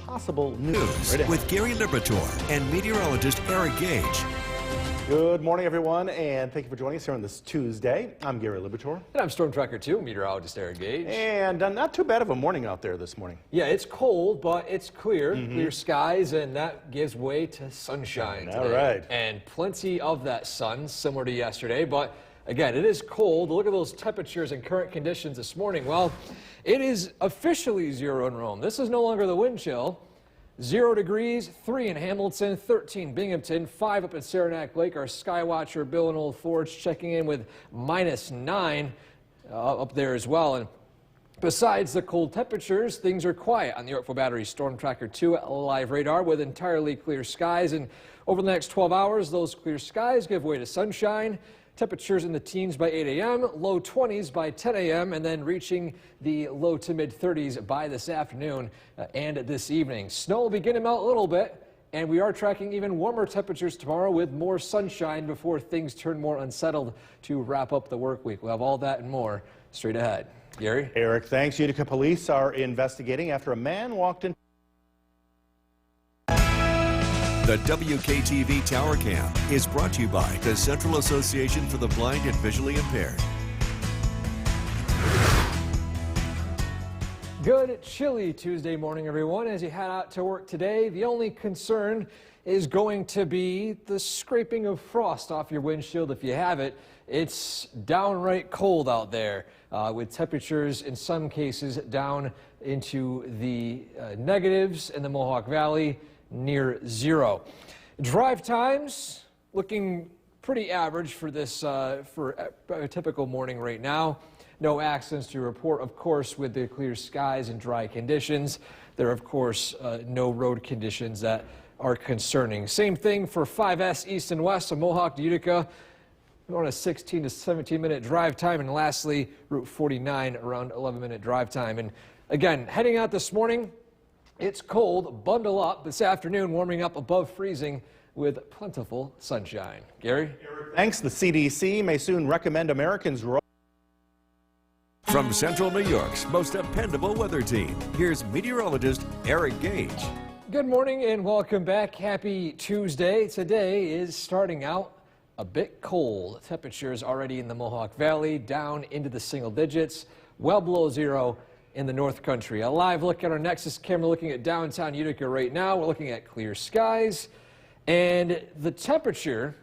possible news. With Gary Liberatore and meteorologist Eric Gage. Good morning, everyone, and thank you for joining us here on this Tuesday. I'm Gary Liberatore. And I'm Storm Tracker 2, meteorologist Eric Gage. And not too bad of a morning out there this morning. Yeah, it's cold, but it's clear, clear skies, and that gives way to sunshine today. All right. And plenty of that sun, similar to yesterday, but again, it is cold. Look at those temperatures and current conditions this morning. Well, it is officially 0 in Rome. This is no longer the wind chill. 0 degrees, 3 in Hamilton, 13 Binghamton, 5 up at Saranac Lake. Our sky watcher Bill in Old Forge checking in with -9 up there as well. And besides the cold temperatures, things are quiet on the Yorkville Battery Storm Tracker 2 live radar with entirely clear skies. And over the next 12 hours, those clear skies give way to sunshine. Temperatures in the teens by 8 a.m., low 20s by 10 a.m., and then reaching the low to mid 30s by this afternoon and this evening. Snow will begin to melt a little bit, and we are tracking even warmer temperatures tomorrow with more sunshine before things turn more unsettled to wrap up the work week. We'll have all that and more straight ahead. Gary? Eric, thanks. Utica police are investigating after a man walked in. The WKTV Tower Cam is brought to you by the Central Association for the Blind and Visually Impaired. Good chilly Tuesday morning, everyone. As you head out to work today, the only concern is going to be the scraping of frost off your windshield if you have it. It's downright cold out there with temperatures in some cases down into the negatives in the Mohawk Valley, near 0. Drive times looking pretty average for this for a typical morning right now. No accidents to report, of course, with the clear skies and dry conditions. There are, of course, no road conditions that are concerning. Same thing for 5S east and west of Mohawk to Utica. We're on a 16 to 17 minute drive time. And lastly, Route 49 around 11-minute drive time. And again, heading out this morning, it's cold, bundle up. This afternoon, warming up above freezing with plentiful sunshine. Gary? Thanks. The CDC may soon recommend Americans roll. From Central New York's most dependable weather team, here's meteorologist Eric Gage. Good morning and welcome back. Happy Tuesday. Today is starting out a bit cold. Temperatures already in the Mohawk Valley down into the single digits, well below 0 in the North Country. A live look at our Nexus camera looking at downtown Utica right now. We're looking at clear skies, and the temperature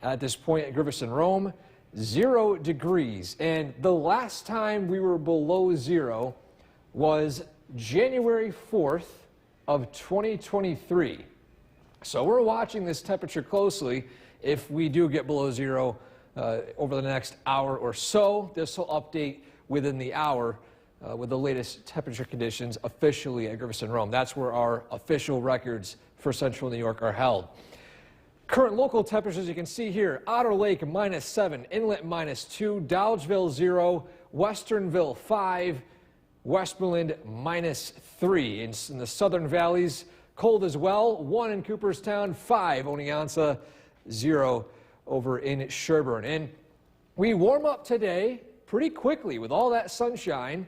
at this point at Griffiths and Rome, 0 degrees. And the last time we were below 0 was January 4th of 2023. So we're watching this temperature closely. If we do get below 0 over the next hour or so, this will update within the hour with the latest temperature conditions officially at Griffiths and Rome. That's where our official records for Central New York are held. Current local temperatures you can see here: Otter Lake -7, Inlet -2, Dowdesville 0, Westernville 5, Westmoreland -3. In the southern valleys, cold as well. 1 in Cooperstown, 5 Oneonta, 0 over in Sherburne. And we warm up today pretty quickly with all that sunshine.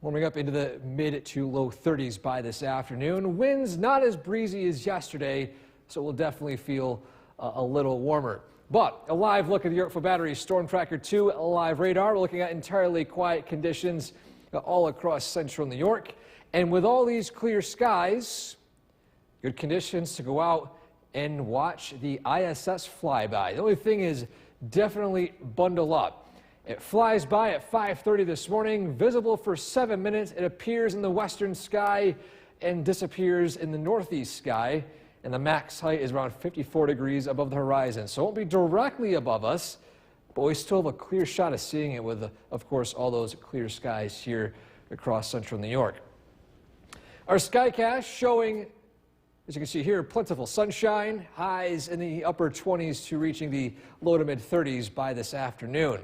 Warming up into the mid to low 30s by this afternoon. Winds not as breezy as yesterday, so we'll definitely feel a little warmer. But a live look at the Yorkville Battery Storm Tracker 2 live radar. We're looking at entirely quiet conditions all across central New York. And with all these clear skies, good conditions to go out and watch the ISS flyby. The only thing is definitely bundle up. It flies by at 5:30 this morning, visible for 7 minutes. It appears in the western sky and disappears in the northeast sky. And the max height is around 54 degrees above the horizon. So it won't be directly above us, but we still have a clear shot of seeing it with, of course, all those clear skies here across central New York. Our Skycast showing, as you can see here, plentiful sunshine, highs in the upper 20s to reaching the low to mid 30s by this afternoon.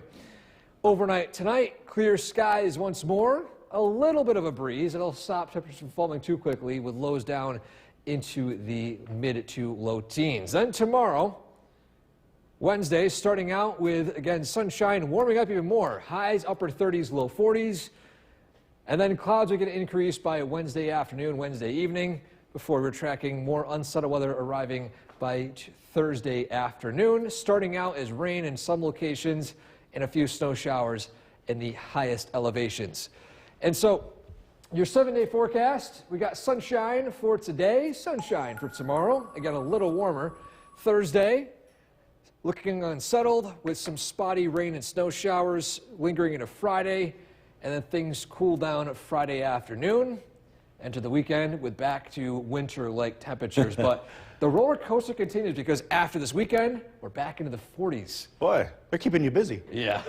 Overnight tonight, clear skies once more, a little bit of a breeze. It'll stop temperatures from falling too quickly with lows down into the mid to low teens. Then tomorrow, Wednesday, starting out with, again, sunshine, warming up even more. Highs upper 30s, low 40s. And then clouds are going to increase by Wednesday afternoon, Wednesday evening, before we're tracking more unsettled weather arriving by Thursday afternoon. Starting out is rain in some locations and a few snow showers in the highest elevations. And so your 7-day forecast, we got sunshine for today, sunshine for tomorrow. Again, a little warmer. Thursday, looking unsettled with some spotty rain and snow showers lingering into Friday. And then things cool down Friday afternoon. Enter the weekend with back to winter-like temperatures. But the roller coaster continues because after this weekend, we're back into the 40s. Boy, they're keeping you busy. Yeah.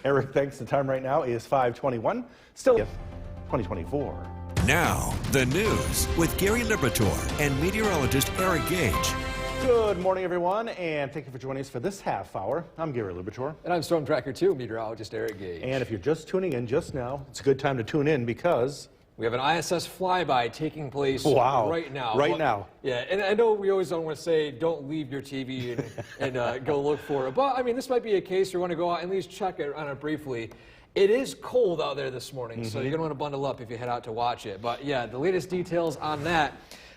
Eric, thanks. The time right now is 5:21. Still 2024. Now, the news with Gary Liberatore and meteorologist Eric Gage. Good morning, everyone, and thank you for joining us for this half hour. I'm Gary Liberatore. And I'm Storm Tracker 2 meteorologist Eric Gage. And if you're just tuning in just now, it's a good time to tune in because we have an ISS flyby taking place right now. Right now. Yeah, and I know we always don't want to say don't leave your TV and go look for it. But, I mean, this might be a case you want to go out and at least check it on it briefly. It is cold out there this morning, so you're going to want to bundle up if you head out to watch it. But, yeah, the latest details on that.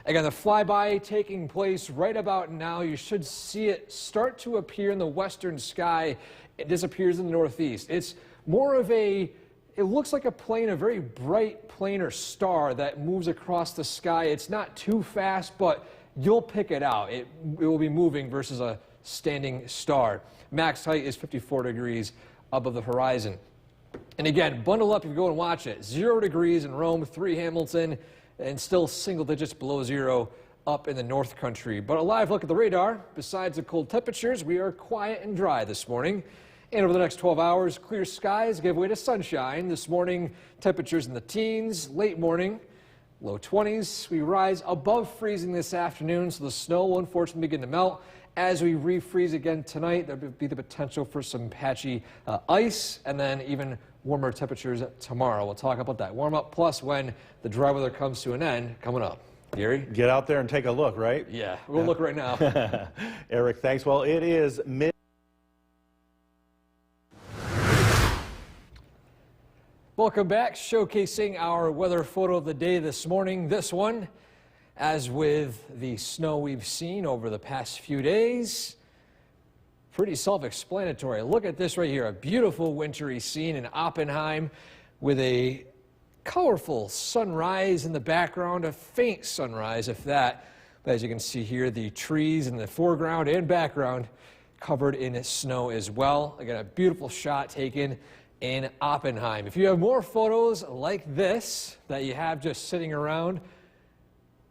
Again, the flyby taking place right about now. You should see it start to appear in the western sky. It disappears in the northeast. It's more of it looks like a plane, a very bright plane or star that moves across the sky. It's not too fast, but you'll pick it out. It will be moving versus a standing star. Max height is 54 degrees above the horizon. And again, bundle up if you go and watch it. 0 degrees in Rome, 3 Hamilton, and still single digits below 0 up in the North Country. But a live look at the radar. Besides the cold temperatures, we are quiet and dry this morning. And over the next 12 hours, clear skies give way to sunshine. This morning, temperatures in the teens, late morning, low 20s. We rise above freezing this afternoon, so the snow will unfortunately begin to melt. As we refreeze again tonight, there will be the potential for some patchy ice and then even warmer temperatures tomorrow. We'll talk about that warm up, plus when the dry weather comes to an end coming up. Gary? Get out there and take a look, right? Yeah, we'll look right now. Eric, thanks. Well, it is mid. Welcome back, showcasing our weather photo of the day this morning. This one, as with the snow we've seen over the past few days, pretty self-explanatory. Look at this right here, a beautiful wintry scene in Oppenheim with a colorful sunrise in the background, a faint sunrise, if that. But as you can see here, the trees in the foreground and background covered in snow as well. Again, a beautiful shot taken in Oppenheim. If you have more photos like this that you have just sitting around,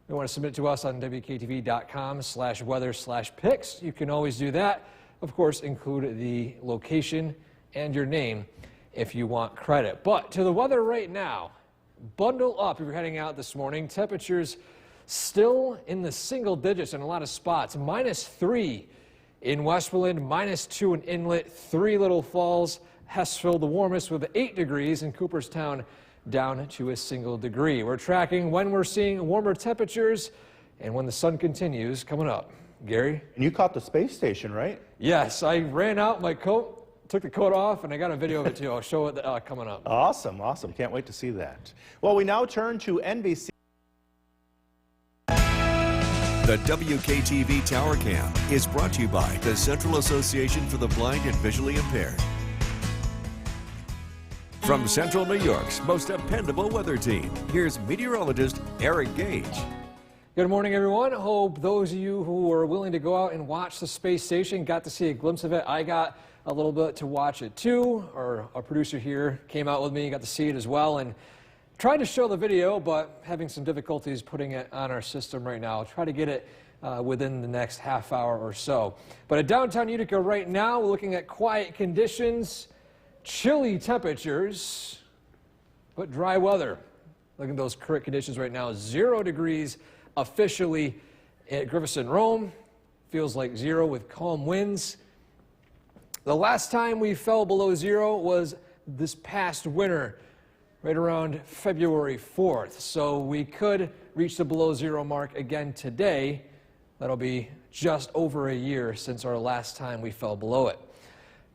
you want to submit to us on WKTV.com/weather/pics. You can always do that. Of course, include the location and your name if you want credit. But to the weather right now, bundle up if you're heading out this morning. Temperatures still in the single digits in a lot of spots. -3 in Westmoreland, -2 in Inlet, 3 Little Falls, Hessville the warmest with 8 degrees, and Cooperstown down to a single degree. We're tracking when we're seeing warmer temperatures and when the sun continues coming up. Gary? And you caught the space station, right? Yes, I ran out my coat, took the coat off, and I got a video of it too. I'll show it coming up. Awesome, awesome. Can't wait to see that. Well, we now turn to NBC. The WKTV Tower Cam is brought to you by the Central Association for the Blind and Visually Impaired. From Central New York's most dependable weather team, here's meteorologist Eric Gage. Good morning, everyone. Hope those of you who were willing to go out and watch the space station got to see a glimpse of it. I got a little bit to watch it too. Our producer here came out with me, got to see it as well, and tried to show the video, but having some difficulties putting it on our system right now. I'll try to get it within the next half hour or so. But at downtown Utica right now, we're looking at quiet conditions, chilly temperatures, but dry weather. Look at those current conditions right now. 0 degrees officially at Griffith Rome. Feels like 0 with calm winds. The last time we fell below 0 was this past winter, right around February 4th. So we could reach the below 0 mark again today. That'll be just over a year since our last time we fell below it.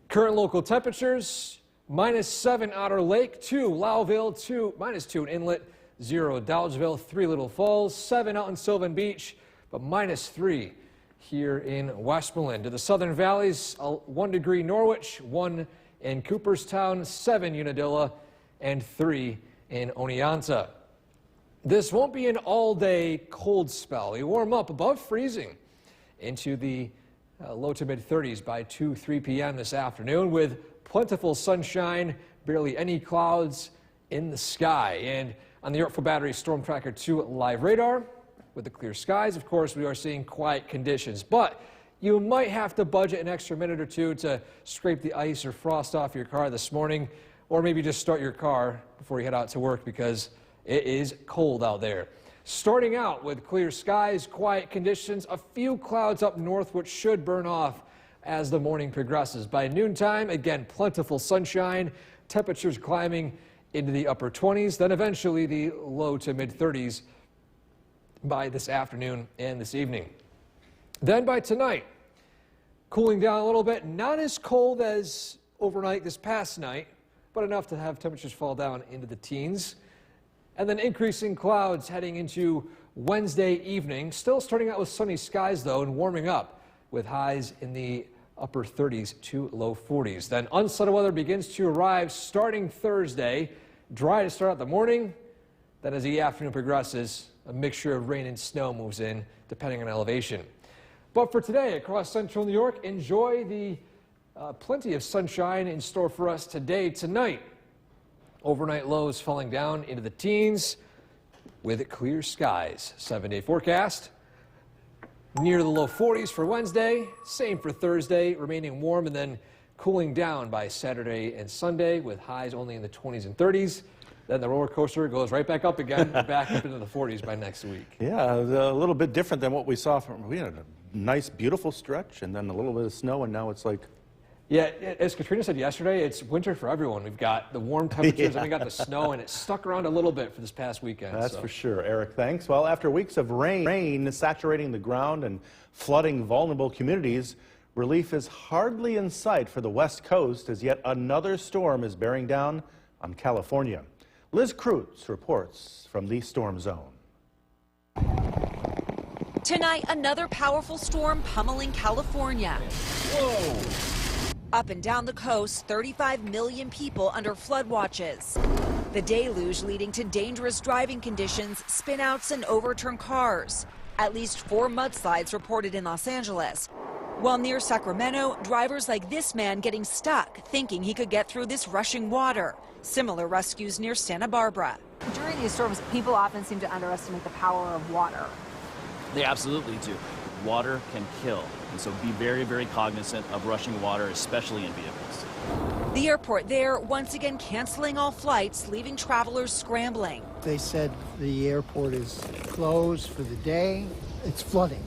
Current local temperatures -7 Otter Lake, 2 Lowville, -2 in Inlet, 0 Dowdesville, 3 Little Falls, 7 out in Sylvan Beach, but -3 here in Westmoreland. To the southern valleys, 1 degree Norwich, 1 in Cooperstown, 7 Unadilla, and 3 in Oneonta. This won't be an all-day cold spell. We warm up above freezing into the low to mid-30s by 2-3 p.m. this afternoon with plentiful sunshine, barely any clouds in the sky. And on the Yorkville Battery Storm Tracker 2 live radar, with the clear skies, of course, we are seeing quiet conditions. But you might have to budget an extra minute or two to scrape the ice or frost off your car this morning, or maybe just start your car before you head out to work because it is cold out there. Starting out with clear skies, quiet conditions, a few clouds up north which should burn off as the morning progresses. By noontime, again, plentiful sunshine, temperatures climbing into the upper 20s, then eventually the low to mid-30s by this afternoon and this evening. Then by tonight, cooling down a little bit, not as cold as overnight this past night, but enough to have temperatures fall down into the teens. And then increasing clouds heading into Wednesday evening. Still starting out with sunny skies, though, and warming up with highs in the upper 30s to low 40s. Then unsettled weather begins to arrive starting Thursday. Dry to start out the morning. Then as the afternoon progresses, a mixture of rain and snow moves in, depending on elevation. But for today, across central New York, enjoy the plenty of sunshine in store for us today, tonight. Overnight lows falling down into the teens with clear skies. 7-day forecast. Near the low 40s for Wednesday. Same for Thursday, remaining warm and then cooling down by Saturday and Sunday with highs only in the 20s and 30s. Then the roller coaster goes right back up again, back up into the 40s by next week. Yeah, a little bit different than what we saw we had a nice, beautiful stretch and then a little bit of snow, and now it's like... Yeah, as Katrina said yesterday, it's winter for everyone. We've got the warm temperatures and we got the snow, and it stuck around a little bit for this past weekend. That's for sure, Eric. Thanks. Well, after weeks of rain saturating the ground and flooding vulnerable communities, relief is hardly in sight for the West Coast as yet another storm is bearing down on California. Liz Cruz reports from the storm zone. Tonight, another powerful storm pummeling California. Whoa! Up and down the coast, 35 million people under flood watches. The deluge leading to dangerous driving conditions, spinouts, and overturned cars. At least 4 mudslides reported in Los Angeles. While near Sacramento, drivers like this man getting stuck, thinking he could get through this rushing water. Similar rescues near Santa Barbara. During these storms, people often seem to underestimate the power of water. They absolutely do. Water can kill, and so be very, very cognizant of rushing water, especially in vehicles. The airport there once again canceling all flights, leaving travelers scrambling. They said the airport is closed for the day. It's flooding.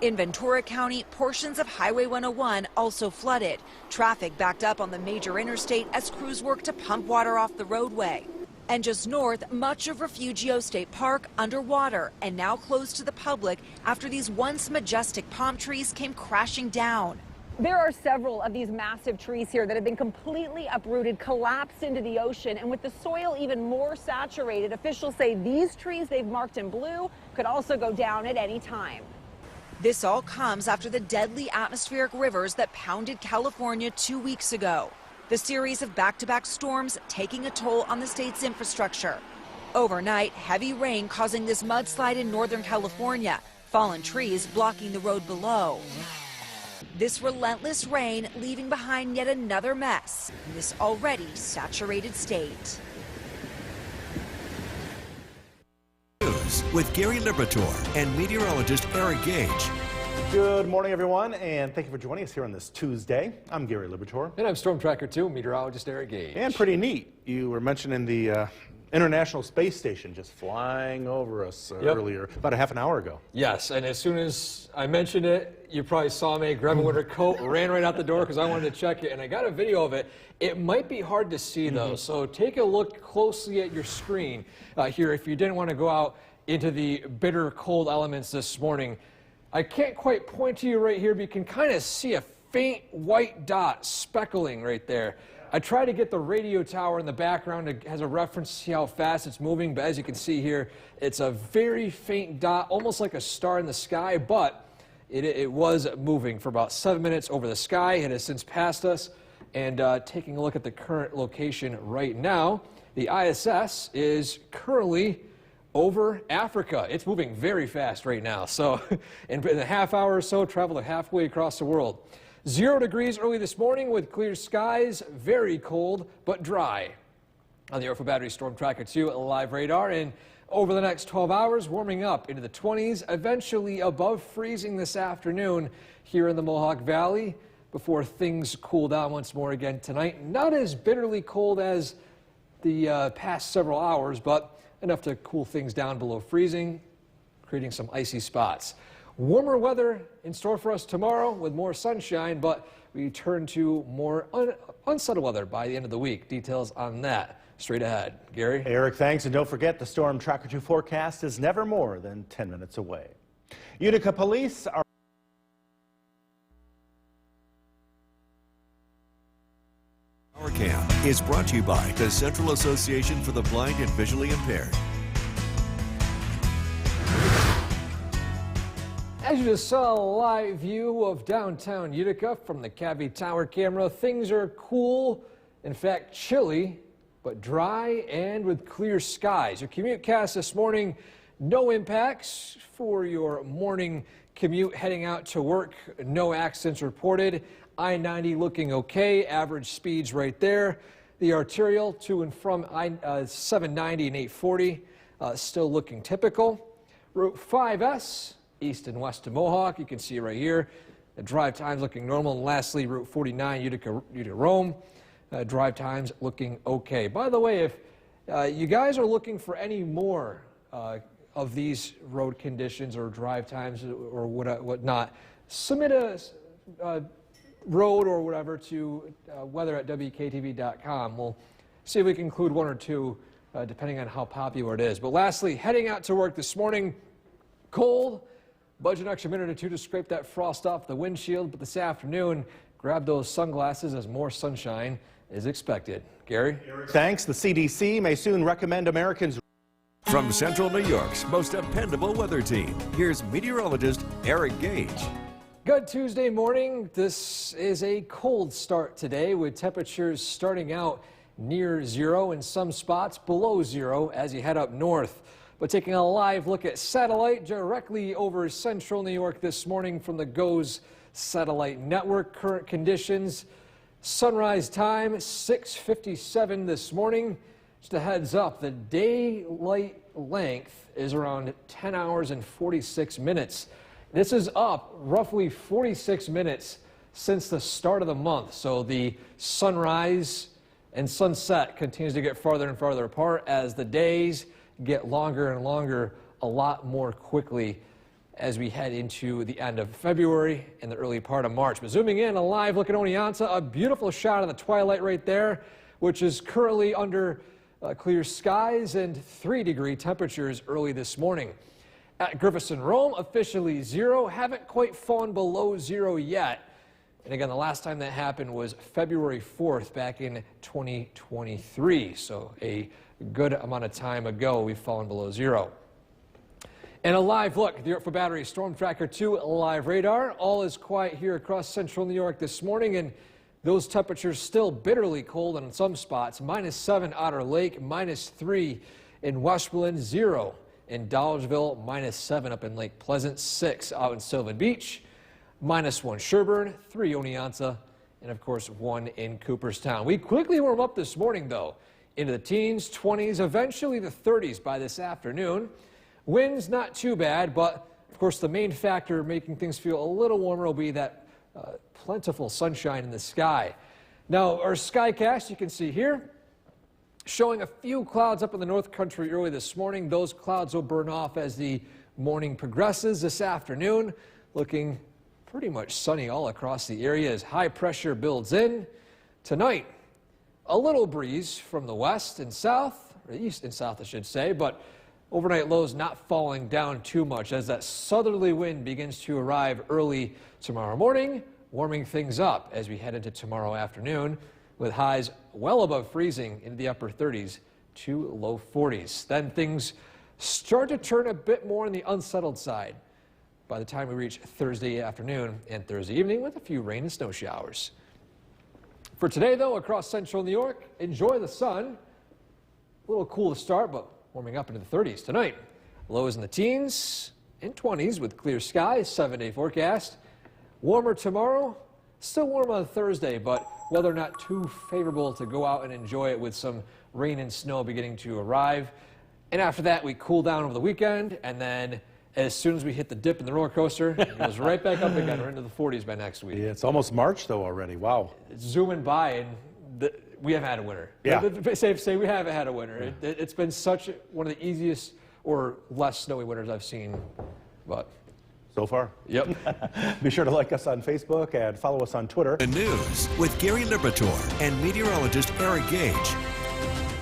In Ventura County, portions of Highway 101 also flooded. Traffic backed up on the major interstate as crews worked to pump water off the roadway. And just north, much of Refugio State Park underwater and now closed to the public after these once majestic palm trees came crashing down. There are several of these massive trees here that have been completely uprooted, collapsed into the ocean, and with the soil even more saturated, officials say these trees they've marked in blue could also go down at any time. This all comes after the deadly atmospheric rivers that pounded California 2 weeks ago. The series of back-to-back storms taking a toll on the state's infrastructure. Overnight, heavy rain causing this mudslide in Northern California, fallen trees blocking the road below. This relentless rain leaving behind yet another mess in this already saturated state. News with Gary Liberatore and meteorologist Eric Gage. Good morning, everyone, and thank you for joining us here on this Tuesday. I'm Gary Liberatore. And I'm Storm Tracker 2, meteorologist Eric Gage. And pretty neat. You were mentioning the International Space Station just flying over us earlier, about a half an hour ago. Yes, and as soon as I mentioned it, you probably saw me grab a winter coat, ran right out the door because I wanted to check it, and I got a video of it. It might be hard to see, though, so take a look closely at your screen here if you didn't want to go out into the bitter cold elements this morning. I can't quite point to you right here, but you can kind of see a faint white dot speckling right there. I try to get the radio tower in the background. It has a reference to see how fast it's moving, but as you can see here, it's a very faint dot, almost like a star in the sky, but it was moving for about 7 minutes over the sky. It has since passed us. And taking a look at the current location right now, the ISS is currently over Africa. It's moving very fast right now. So in a half hour or so, traveled halfway across the world. 0 degrees early this morning with clear skies, very cold but dry. On the Earth Battery Storm Tracker 2 live radar, and over the next 12 hours, warming up into the 20s, eventually above freezing this afternoon here in the Mohawk Valley before things cool down once more again tonight. Not as bitterly cold as the past several hours, but enough to cool things down below freezing, creating some icy spots. Warmer weather in store for us tomorrow with more sunshine, but we turn to more unsettled weather by the end of the week. Details on that straight ahead. Gary? Hey, Eric, thanks. And don't forget, the Storm Tracker 2 forecast is never more than 10 minutes away. Utica police are Tower Cam is brought to you by the Central Association for the Blind and Visually Impaired. As you just saw a live view of downtown Utica from the Cavy Tower camera, things are cool, in fact chilly, but dry and with clear skies. Your commute cast this morning, no impacts for your morning commute heading out to work. No accidents reported. I-90 looking okay. Average speeds right there. The arterial to and from I-790 and 840 still looking typical. Route 5S east and west of Mohawk. You can see right here. The drive times looking normal. And lastly, Route 49 Utica Rome. Drive times looking okay. By the way, if you guys are looking for any more of these road conditions or drive times or whatnot, submit a road or whatever to weather@wktv.com. We'll see if we can include one or two depending on how popular it is. But lastly, heading out to work this morning, cold. Budget an extra minute or two to scrape that frost off the windshield, but this afternoon, grab those sunglasses as more sunshine is expected. Gary? Thanks. The CDC may soon recommend Americans. From Central New York's most dependable weather team, here's meteorologist Eric Gage. Good Tuesday morning. This is a cold start today with temperatures starting out near zero in some spots, below zero as you head up north. But taking a live look at satellite directly over central New York this morning from the GOES satellite network. Current conditions, sunrise time 6:57 this morning. Just a heads up, the daylight length is around 10 hours and 46 minutes. This is up roughly 46 minutes since the start of the month. So the sunrise and sunset continues to get farther and farther apart as the days get longer and longer a lot more quickly as we head into the end of February and the early part of March. But zooming in, a live look at Oneonta, a beautiful shot of the twilight right there, which is currently under clear skies and 3-degree temperatures early this morning. At Griffith and Rome, officially zero, haven't quite fallen below zero yet. And again, the last time that happened was February 4th back in 2023. So a good amount of time ago, we've fallen below zero. And a live look at the Earth Battery Storm Tracker 2 live radar. All is quiet here across central New York this morning, and those temperatures still bitterly cold in some spots. -7 Otter Lake, -3 in Westmoreland, 0 in Dolgeville, -7 up in Lake Pleasant, 6 out in Sylvan Beach, -1 Sherburne, 3 Oneonta, and of course 1 in Cooperstown. We quickly warm up this morning though, into the teens, 20s, eventually the 30s by this afternoon. Winds not too bad, but of course the main factor making things feel a little warmer will be that plentiful sunshine in the sky. Now our skycast you can see here showing a few clouds up in the North Country early this morning. Those clouds will burn off as the morning progresses. This afternoon looking pretty much sunny all across the area as high pressure builds in. Tonight a little breeze from the west and south, or east and south I should say, but overnight lows not falling down too much as that southerly wind begins to arrive early tomorrow morning, warming things up as we head into tomorrow afternoon with highs well above freezing into the upper 30s to low 40s. Then things start to turn a bit more on the unsettled side by the time we reach Thursday afternoon and Thursday evening with a few rain and snow showers. For today, though, across central New York, enjoy the sun. A little cool to start, but warming up into the 30s tonight. Lows in the teens and 20s with clear skies, 7-day forecast. Warmer tomorrow, still warm on Thursday, but weather not too favorable to go out and enjoy it with some rain and snow beginning to arrive. And after that, we cool down over the weekend, and then as soon as we hit the dip in the roller coaster, it goes right back up again. We're into the 40s by next week. Yeah, it's almost March, though, already. Wow. It's zooming by, and we haven't had a winter. Yeah. Safe to say we haven't had a winter. It's been such one of the easiest or less snowy winters I've seen, but so far. Yep. Be sure to like us on Facebook and follow us on Twitter. The news with Gary Liberatore and meteorologist Eric Gage.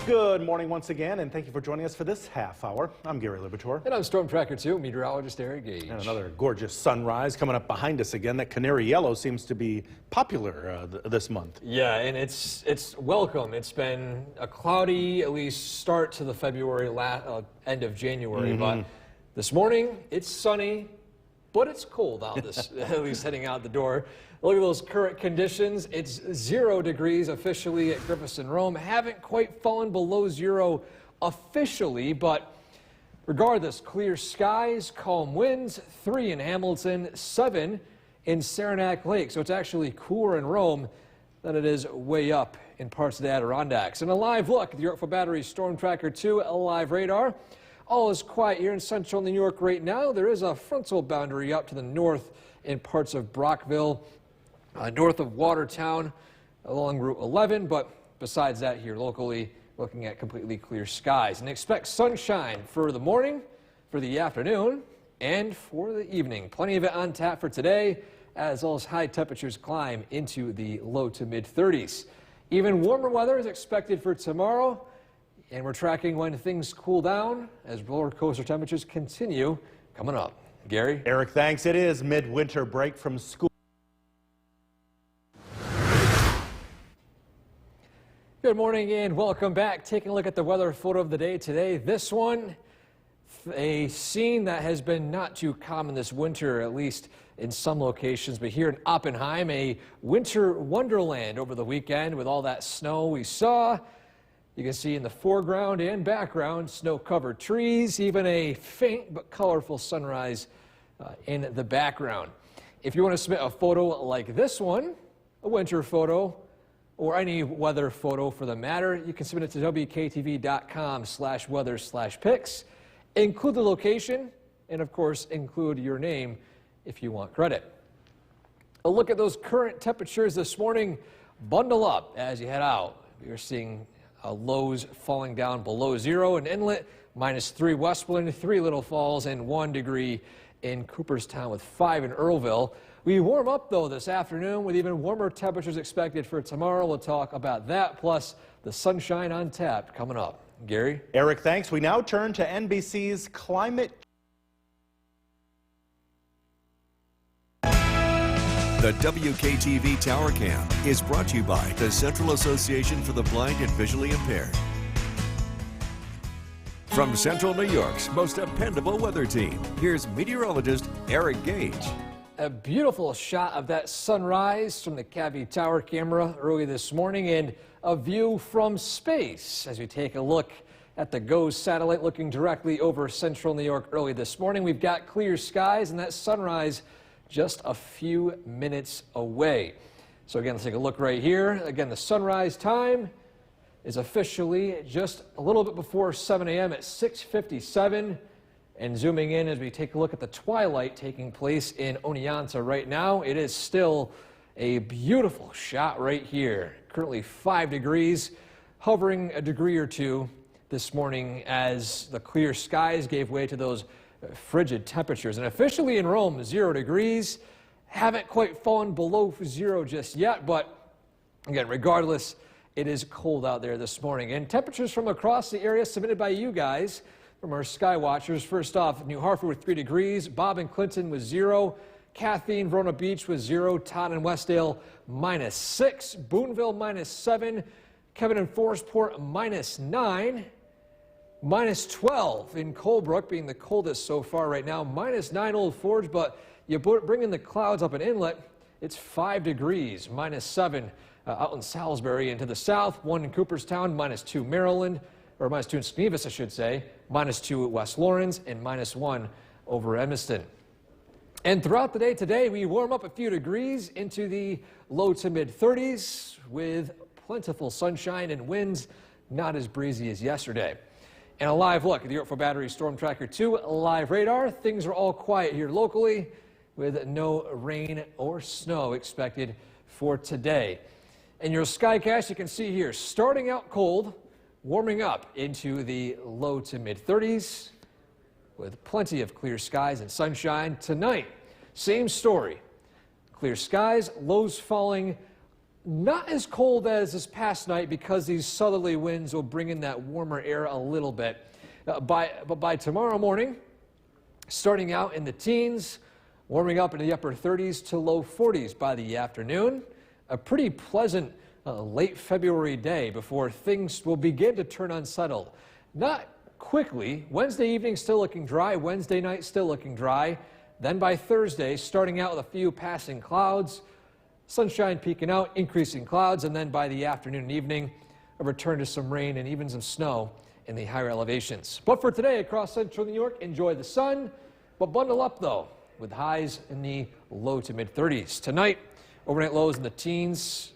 Good morning once again, and thank you for joining us for this half hour. I'm Gary Liberatore. And I'm Storm Tracker 2, meteorologist Eric Gage. And another gorgeous sunrise coming up behind us again. That canary yellow seems to be popular this month. Yeah, and it's welcome. It's been a cloudy, at least start to the February, end of January, but this morning it's sunny, but it's cold out this, at least heading out the door. Look at those current conditions. It's 0 degrees officially at Griffiths and Rome. Haven't quite fallen below 0 officially, but regardless, clear skies, calm winds, 3 in Hamilton, 7 in Saranac Lake. So it's actually cooler in Rome than it is way up in parts of the Adirondacks. And a live look at the Yorkville Battery Storm Tracker 2 live radar. All is quiet here in central New York right now. There is a frontal boundary up to the north in parts of Brockville, north of Watertown along Route 11, but besides that here locally, looking at completely clear skies. And expect sunshine for the morning, for the afternoon, and for the evening. Plenty of it on tap for today, as well as high temperatures climb into the low to mid 30s. Even warmer weather is expected for tomorrow, and we're tracking when things cool down as roller coaster temperatures continue coming up. Gary? Eric, thanks. It is midwinter break from school. Good morning and welcome back. Taking a look at the weather photo of the day today. This one, a scene that has been not too common this winter, at least in some locations, but here in Oppenheim, a winter wonderland over the weekend with all that snow we saw. You can see in the foreground and background snow-covered trees, even a faint but colorful sunrise in the background. If you want to submit a photo like this one, a winter photo, or any weather photo for the matter, you can submit it to WKTV.com/weather/pics. Include the location, and of course, include your name if you want credit. A look at those current temperatures this morning. Bundle up as you head out. You're seeing lows falling down below 0 in Inlet, -3 Westmoreland, 3 Little Falls, and 1 degree in Cooperstown with 5 in Earlville. We warm up, though, this afternoon with even warmer temperatures expected for tomorrow. We'll talk about that, plus the sunshine on tap coming up. Gary? Eric, thanks. We now turn to NBC's climate. The WKTV Tower Cam is brought to you by the Central Association for the Blind and Visually Impaired. From Central New York's most dependable weather team, here's meteorologist Eric Gage. A beautiful shot of that sunrise from the Cavie Tower camera early this morning, and a view from space as we take a look at the GOES satellite looking directly over central New York early this morning. We've got clear skies and that sunrise just a few minutes away. So again, let's take a look right here. Again, the sunrise time is officially just a little bit before 7 a.m. at 6:57. And zooming in as we take a look at the twilight taking place in Oneonta right now, it is still a beautiful shot right here. Currently 5 degrees, hovering a degree or two this morning as the clear skies gave way to those frigid temperatures. And officially in Rome, 0 degrees. Haven't quite fallen below 0 just yet, but again, regardless, it is cold out there this morning. And temperatures from across the area submitted by you guys from our sky watchers. First off, New Hartford with 3 degrees, Bob and Clinton with 0, Catheen, Verona Beach with 0. Todd and Westdale -6. Boonville -7. Kevin and Forestport -9. -12 in Colebrook, being the coldest so far right now. -9 Old Forge, but you bring in the clouds up in Inlet, it's 5 degrees. -7 out in Salisbury. And to the south, 1 in Cooperstown, -2 Maryland, or -2 in Snevis, I should say, -2 at West Lawrence, and -1 over Edmiston. And throughout the day today, we warm up a few degrees into the low to mid 30s with plentiful sunshine and winds not as breezy as yesterday. And a live look at the Yorkville Battery Storm Tracker 2 live radar. Things are all quiet here locally with no rain or snow expected for today. And your skycast, you can see here, starting out cold, warming up into the low to mid 30s with plenty of clear skies and sunshine. Tonight, same story. Clear skies, lows falling. Not as cold as this past night because these southerly winds will bring in that warmer air a little bit. But by tomorrow morning, starting out in the teens, warming up into the upper 30s to low 40s by the afternoon. A pretty pleasant late February day before things will begin to turn unsettled. Not quickly. Wednesday evening still looking dry. Wednesday night still looking dry. Then by Thursday, starting out with a few passing clouds. Sunshine peeking out, increasing clouds, and then by the afternoon and evening, a return to some rain and even some snow in the higher elevations. But for today across central New York, enjoy the sun, but bundle up though, with highs in the low to mid 30s. Tonight, overnight lows in the teens,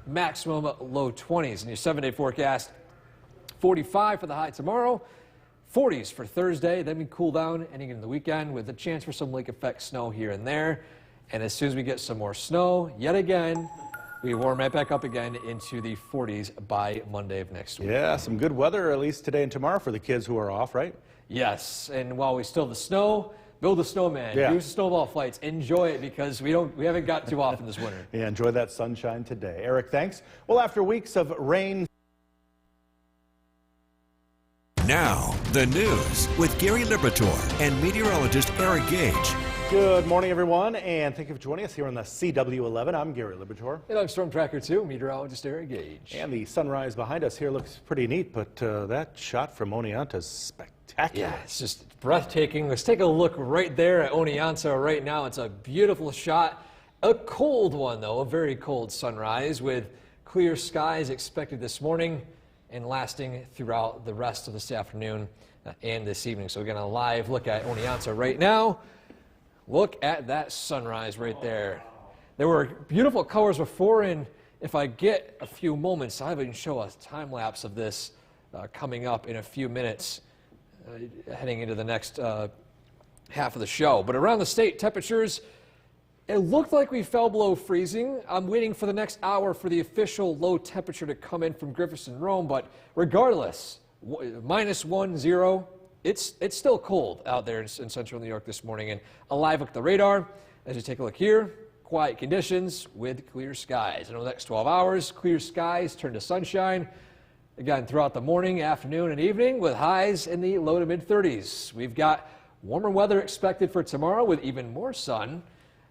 maximum low 20s. In your 7-day forecast, 45 for the high tomorrow, 40s for Thursday. Then we cool down ending into the weekend with a chance for some lake effect snow here and there. And as soon as we get some more snow, yet again, we warm right back up again into the 40s by Monday of next week. Yeah, some good weather at least today and tomorrow for the kids who are off, right? Yes, and while we still have the snow, build a snowman, Yeah. use snowball flights, enjoy it because we haven't got too often this winter. Yeah, enjoy that sunshine today. Eric, thanks. Well, after weeks of rain. Now, the news with Gary Liberatore and meteorologist Eric Gage. Good morning, everyone, and thank you for joining us here on the CW11. I'm Gary Liberatore. And I'm Storm Tracker 2, meteorologist Eric Gage. And the sunrise behind us here looks pretty neat, but that shot from Oneonta is spectacular. Yeah, it's just breathtaking. Let's take a look right there at Oneonta right now. It's a beautiful shot. A cold one, though, a very cold sunrise with clear skies expected this morning and lasting throughout the rest of this afternoon and this evening. So we're going to live look at Oneonta right now. Look at that sunrise right there. There were beautiful colors before, and if I get a few moments, I'll even show a time lapse of this coming up in a few minutes, heading into the next half of the show. But around the state, temperatures, it looked like we fell below freezing. I'm waiting for the next hour for the official low temperature to come in from Griffiths and Rome, but regardless, -1, 0. It's still cold out there in central New York this morning. And a live look at the radar, as you take a look here, quiet conditions with clear skies. And over the next 12 hours, clear skies turn to sunshine. Again, throughout the morning, afternoon, and evening with highs in the low to mid 30s. We've got warmer weather expected for tomorrow with even more sun.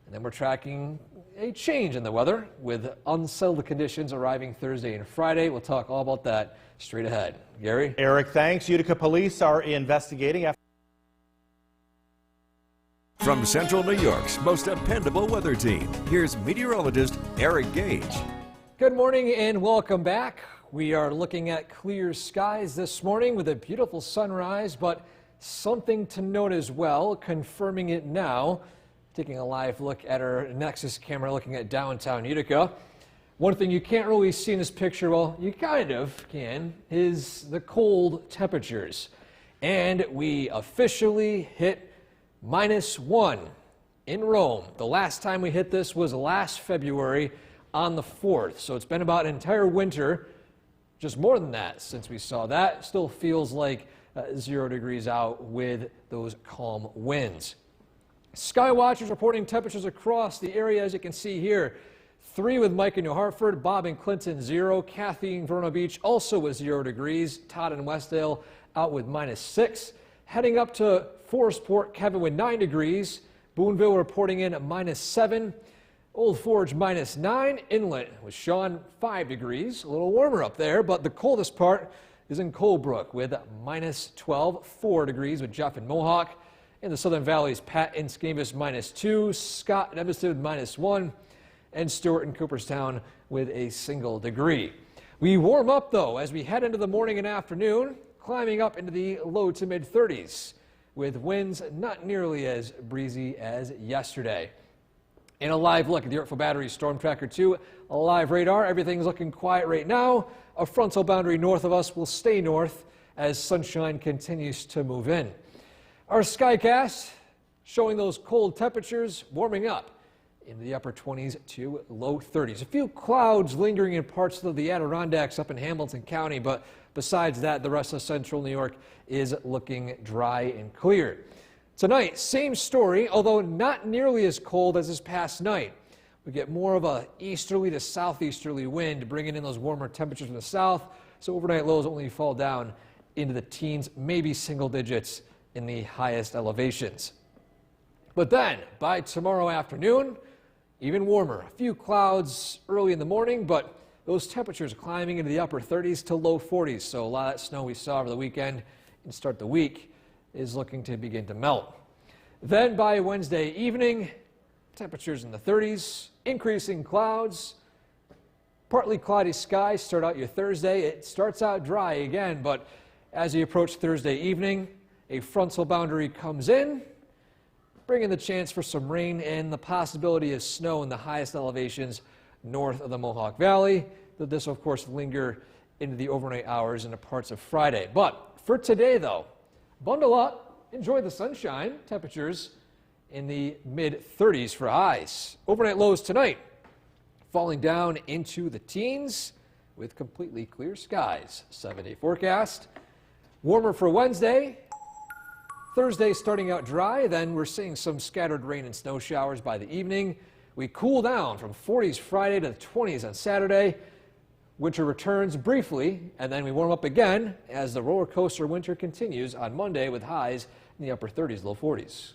And then we're tracking a change in the weather with unsettled conditions arriving Thursday and Friday. We'll talk all about that straight ahead. Gary? Eric, thanks. Utica police are investigating after. From Central New York's most dependable weather team, here's meteorologist Eric Gage. Good morning and welcome back. We are looking at clear skies this morning with a beautiful sunrise, but something to note as well, confirming it now. Taking a live look at our Nexus camera looking at downtown Utica. One thing you can't really see in this picture, well, you kind of can, is the cold temperatures. And we officially hit -1 in Rome. The last time we hit this was last February on the 4th. So it's been about an entire winter, just more than that since we saw that. Still feels like 0 degrees out with those calm winds. Sky Watchers reporting temperatures across the area, as you can see here. 3 with Mike in New Hartford, Bob and Clinton 0, Kathy in Verona Beach also with 0 degrees, Todd and Westdale, out with -6. Heading up to Forestport, Kevin with 9 degrees, Boonville reporting in -7. Old Forge -9. Inlet with Sean 5 degrees. A little warmer up there, but the coldest part is in Colebrook with -12. 4 degrees with Jeff and Mohawk. In the Southern Valleys, Pat and Skavis -2. Scott and Evanston -1. And Stewart and Cooperstown with a single degree. We warm up though as we head into the morning and afternoon, climbing up into the low to mid 30s with winds not nearly as breezy as yesterday. In a live look at the Yorkville Battery Storm Tracker 2, a live radar, everything's looking quiet right now. A frontal boundary north of us will stay north as sunshine continues to move in. Our skycast showing those cold temperatures warming up in the upper 20s to low 30s. A few clouds lingering in parts of the Adirondacks up in Hamilton County, but besides that, the rest of central New York is looking dry and clear. Tonight, same story, although not nearly as cold as this past night. We get more of a easterly to southeasterly wind, bringing in those warmer temperatures from the south, so overnight lows only fall down into the teens, maybe single digits in the highest elevations. But then, by tomorrow afternoon, even warmer. A few clouds early in the morning, but those temperatures climbing into the upper 30s to low 40s. So a lot of that snow we saw over the weekend and start the week is looking to begin to melt. Then by Wednesday evening, temperatures in the 30s, increasing clouds, partly cloudy skies start out your Thursday. It starts out dry again, but as you approach Thursday evening, a frontal boundary comes in, bringing the chance for some rain and the possibility of snow in the highest elevations north of the Mohawk Valley. This will, of course, linger into the overnight hours into parts of Friday. But for today, though, bundle up, enjoy the sunshine. Temperatures in the mid-30s for highs. Overnight lows tonight falling down into the teens with completely clear skies. 7-day forecast. Warmer for Wednesday. Thursday starting out dry, then we're seeing some scattered rain and snow showers by the evening. We cool down from 40s Friday to the 20s on Saturday. Winter returns briefly, and then we warm up again as the roller coaster winter continues on Monday with highs in the upper 30s, low 40s.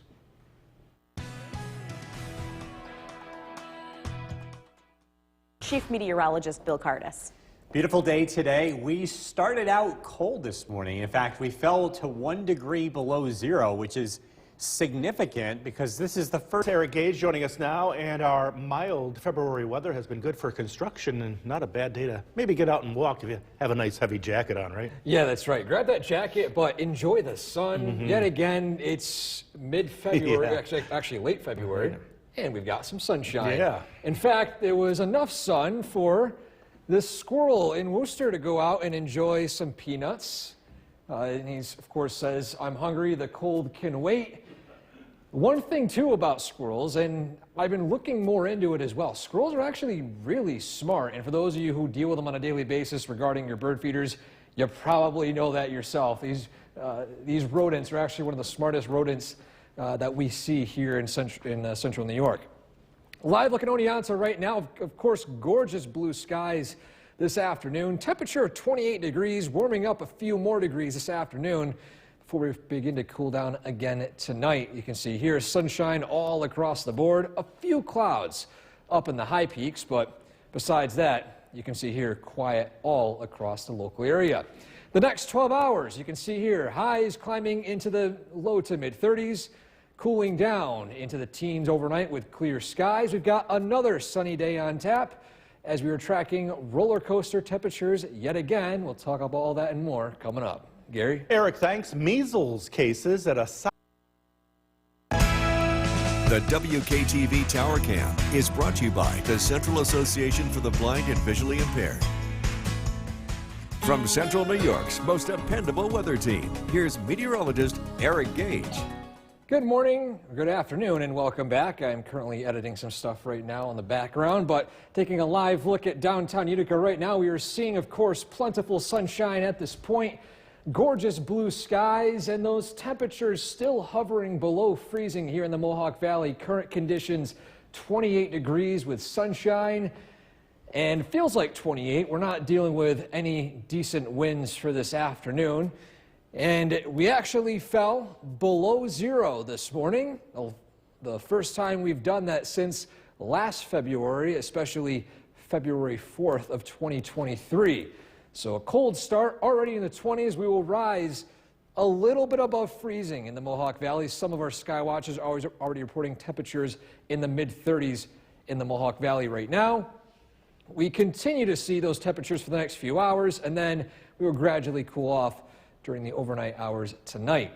Chief Meteorologist Bill Cardis. Beautiful day today. We started out cold this morning. In fact, we fell to 1 degree below zero, which is significant because this is the first. Eric Gage joining us now, and our mild February weather has been good for construction and not a bad day to maybe get out and walk if you have a nice heavy jacket on, right? Yeah, that's right. Grab that jacket, but enjoy the sun. Yet again, it's mid-February, actually late February, and we've got some sunshine. Yeah. In fact, there was enough sun for this squirrel in Worcester to go out and enjoy some peanuts. And he's, of course, says, "I'm hungry, the cold can wait." One thing, too, about squirrels, and I've been looking more into it as well, squirrels are actually really smart. And for those of you who deal with them on a daily basis regarding your bird feeders, you probably know that yourself. These rodents are actually one of the smartest rodents that we see here in central New York. Live looking at Oneonta right now, of course, gorgeous blue skies this afternoon. Temperature of 28 degrees, warming up a few more degrees this afternoon before we begin to cool down again tonight. You can see here sunshine all across the board. A few clouds up in the high peaks, but besides that, you can see here quiet all across the local area. The next 12 hours, you can see here highs climbing into the low to mid 30s. Cooling down into the teens overnight with clear skies. We've got another sunny day on tap as we are tracking roller coaster temperatures yet again. We'll talk about all that and more coming up. Gary? Eric, thanks. Measles cases at a The WKTV Tower Cam is brought to you by the Central Association for the Blind and Visually Impaired. From Central New York's most dependable weather team, here's meteorologist Eric Gage. Good morning, good afternoon, and welcome back. I'm currently editing some stuff right now in the background, but taking a live look at downtown Utica right now, we are seeing, of course, plentiful sunshine at this point, gorgeous blue skies, and those temperatures still hovering below freezing here in the Mohawk Valley. Current conditions, 28 degrees with sunshine, and feels like 28. We're not dealing with any decent winds for this afternoon. And we actually fell below zero this morning. the first time we've done that since last February, especially February 4th of 2023. So a cold start already in the 20s. We will rise a little bit above freezing in the Mohawk Valley. Some of our sky watchers are already reporting temperatures in the mid-30s in the Mohawk Valley right now. We continue to see those temperatures for the next few hours, and then we will gradually cool off during the overnight hours tonight.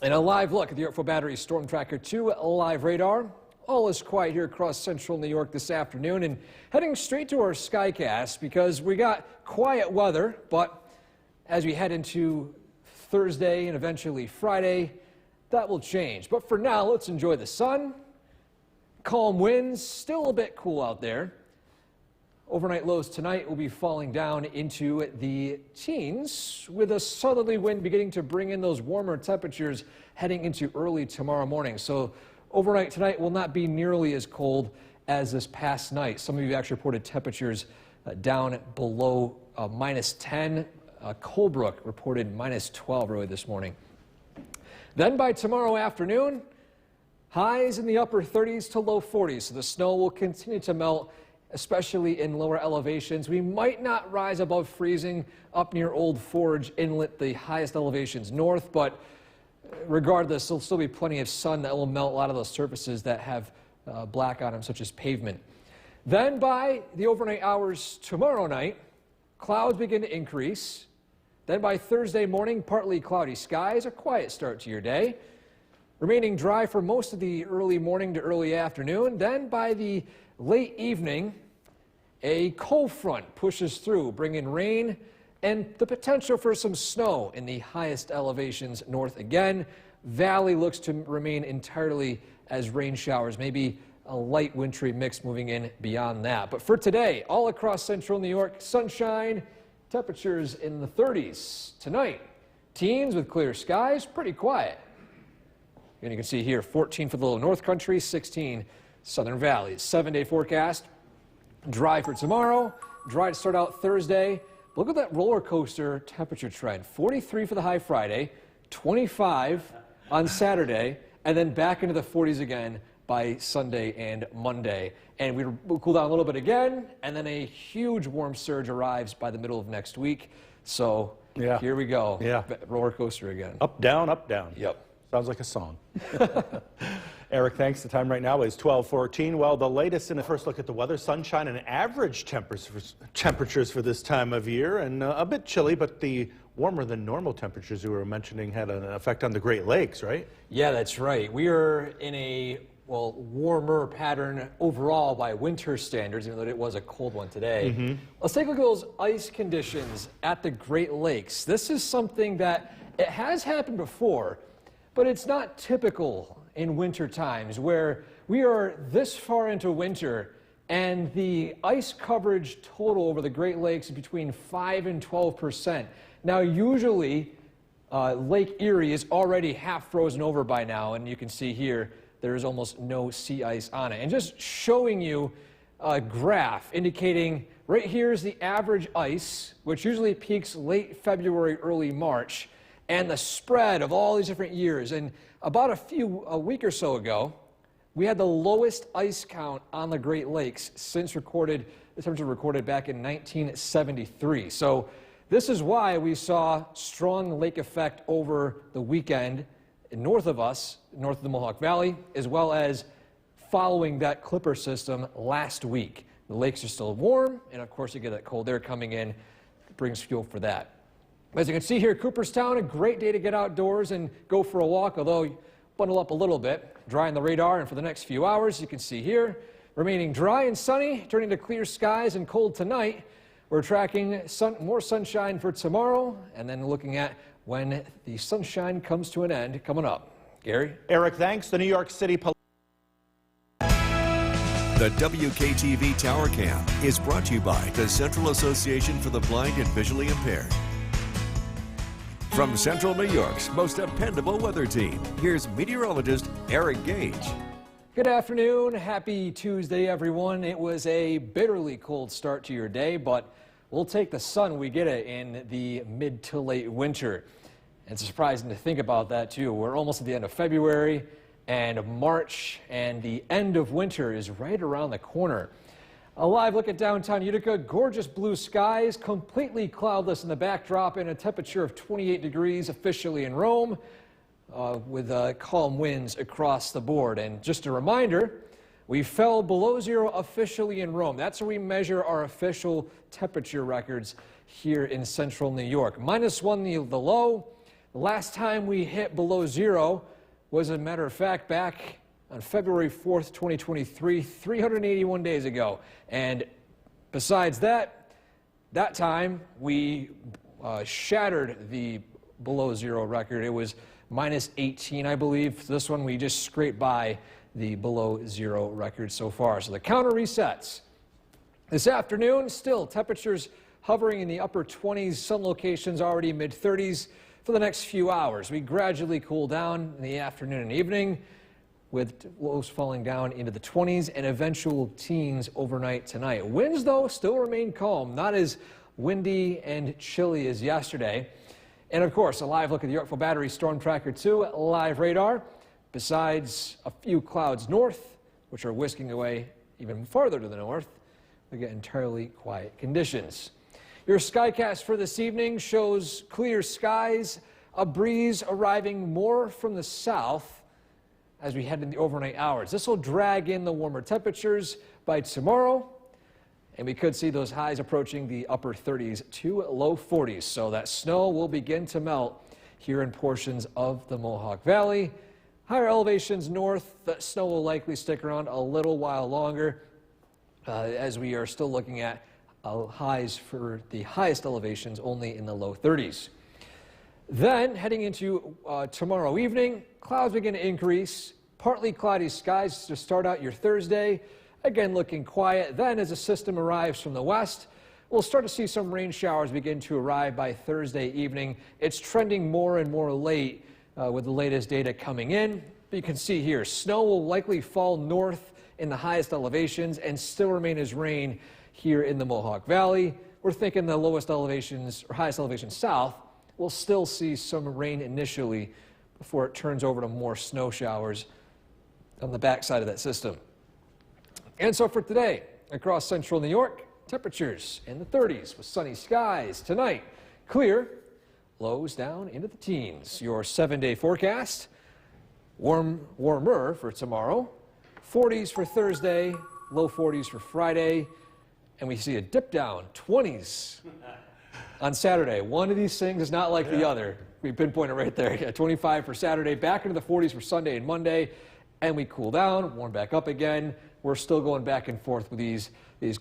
And a live look at the Yorkville Battery Storm Tracker 2 live radar. All is quiet here across central New York this afternoon, and heading straight to our Skycast because we got quiet weather, but as we head into Thursday and eventually Friday, that will change. But for now, let's enjoy the sun. Calm winds, still a bit cool out there. Overnight lows tonight will be falling down into the teens with a southerly wind beginning to bring in those warmer temperatures heading into early tomorrow morning. So overnight tonight will not be nearly as cold as this past night. Some of you actually reported temperatures down below -10. Colebrook reported -12 early this morning. Then by tomorrow afternoon, highs in the upper 30s to low 40s. So the snow will continue to melt, especially in lower elevations. We might not rise above freezing up near Old Forge Inlet, the highest elevations north, but regardless, there'll still be plenty of sun that will melt a lot of those surfaces that have black on them, such as pavement. Then by the overnight hours tomorrow night, clouds begin to increase. Then by Thursday morning, partly cloudy skies, a quiet start to your day. Remaining dry for most of the early morning to early afternoon. Then by the late evening, a cold front pushes through, bringing rain and the potential for some snow in the highest elevations north again. Valley looks to remain entirely as rain showers, maybe a light wintry mix moving in beyond that. But for today, all across central New York, sunshine, temperatures in the 30s. Tonight, teens with clear skies, pretty quiet. And you can see here, 14 for the low north country, 16 southern valleys. 7-day forecast, dry for tomorrow, dry to start out Thursday. Look at that roller coaster temperature trend. 43 for the high Friday, 25 on Saturday, and then back into the 40s again by Sunday and Monday. And we'll cool down a little bit again, and then a huge warm surge arrives by the middle of next week. So here we go. Yeah. Roller coaster again. Up, down, up, down. Yep. Sounds like a song. Eric, thanks. The time right now is 12:14. Well, the latest in a first look at the weather, sunshine and average temperatures for this time of year, and a bit chilly, but the warmer than normal temperatures you were mentioning had an effect on the Great Lakes, right? Yeah, that's right. We are in a, well, warmer pattern overall by winter standards, even though it was a cold one today. Let's take a look at those ice conditions at the Great Lakes. This is something that it has happened before, but it's not typical in winter times where we are this far into winter and the ice coverage total over the Great Lakes is between 5 and 12%. Now, usually Lake Erie is already half frozen over by now, and you can see here there is almost no sea ice on it. And just showing you a graph indicating right here is the average ice, which usually peaks late February, early March, and the spread of all these different years. And about a week or so ago, we had the lowest ice count on the Great Lakes since the temperature recorded back in 1973. So this is why we saw strong lake effect over the weekend north of us, north of the Mohawk Valley, as well as following that Clipper system last week. The lakes are still warm, and of course you get that cold air coming in, it brings fuel for that. As you can see here, Cooperstown, a great day to get outdoors and go for a walk, although you bundle up a little bit. Dry on the radar, and for the next few hours, you can see here, remaining dry and sunny, turning to clear skies and cold tonight. We're tracking more sunshine for tomorrow, and then looking at when the sunshine comes to an end coming up. Gary? Eric, thanks. The New York City Police. The WKTV Tower Cam is brought to you by the Central Association for the Blind and Visually Impaired. From Central New York's most dependable weather team, here's meteorologist Eric Gage. Good afternoon. Happy Tuesday, everyone. It was a bitterly cold start to your day, but we'll take the sun we get it in the mid to late winter. It's surprising to think about that, too. We're almost at the end of February, and March and the end of winter is right around the corner. A live look at downtown Utica. Gorgeous blue skies, completely cloudless in the backdrop, and a temperature of 28 degrees officially in Rome, with calm winds across the board. And just a reminder, we fell below zero officially in Rome. That's where we measure our official temperature records here in central New York. -1 the low. The last time we hit below zero was, as a matter of fact, back on February 4th, 2023, 381 days ago. And besides that time we shattered the below zero record. It was -18, I believe. This one we just scraped by the below zero record so far. So the counter resets. This afternoon, still temperatures hovering in the upper 20s, some locations already mid-30s for the next few hours. We gradually cool down in the afternoon and evening, with lows falling down into the 20s and eventual teens overnight tonight. Winds, though, still remain calm, not as windy and chilly as yesterday. And of course, a live look at the Yorkville Battery Storm Tracker 2 live radar. Besides a few clouds north, which are whisking away even farther to the north, we get entirely quiet conditions. Your skycast for this evening shows clear skies, a breeze arriving more from the south as we head in the overnight hours. This will drag in the warmer temperatures by tomorrow, and we could see those highs approaching the upper 30s to low 40s. So that snow will begin to melt here in portions of the Mohawk Valley. Higher elevations north, the snow will likely stick around a little while longer, as we are still looking at highs for the highest elevations only in the low 30s. Then, heading into tomorrow evening, clouds begin to increase. Partly cloudy skies to start out your Thursday. Again, looking quiet. Then, as a system arrives from the west, we'll start to see some rain showers begin to arrive by Thursday evening. It's trending more and more late with the latest data coming in. But you can see here, snow will likely fall north in the highest elevations and still remain as rain here in the Mohawk Valley. We're thinking the lowest elevations, or highest elevations south, we'll still see some rain initially before it turns over to more snow showers on the backside of that system. And so for today, across central New York, temperatures in the 30s with sunny skies. Tonight, clear, lows down into the teens. Your 7-day forecast, warmer for tomorrow, 40s for Thursday, low 40s for Friday, and we see a dip down, 20s. On Saturday. One of these things is not like the other. We pinpoint it right there. Yeah, 25 for Saturday, back into the 40s for Sunday and Monday, and we cool down, warm back up again. We're still going back and forth with these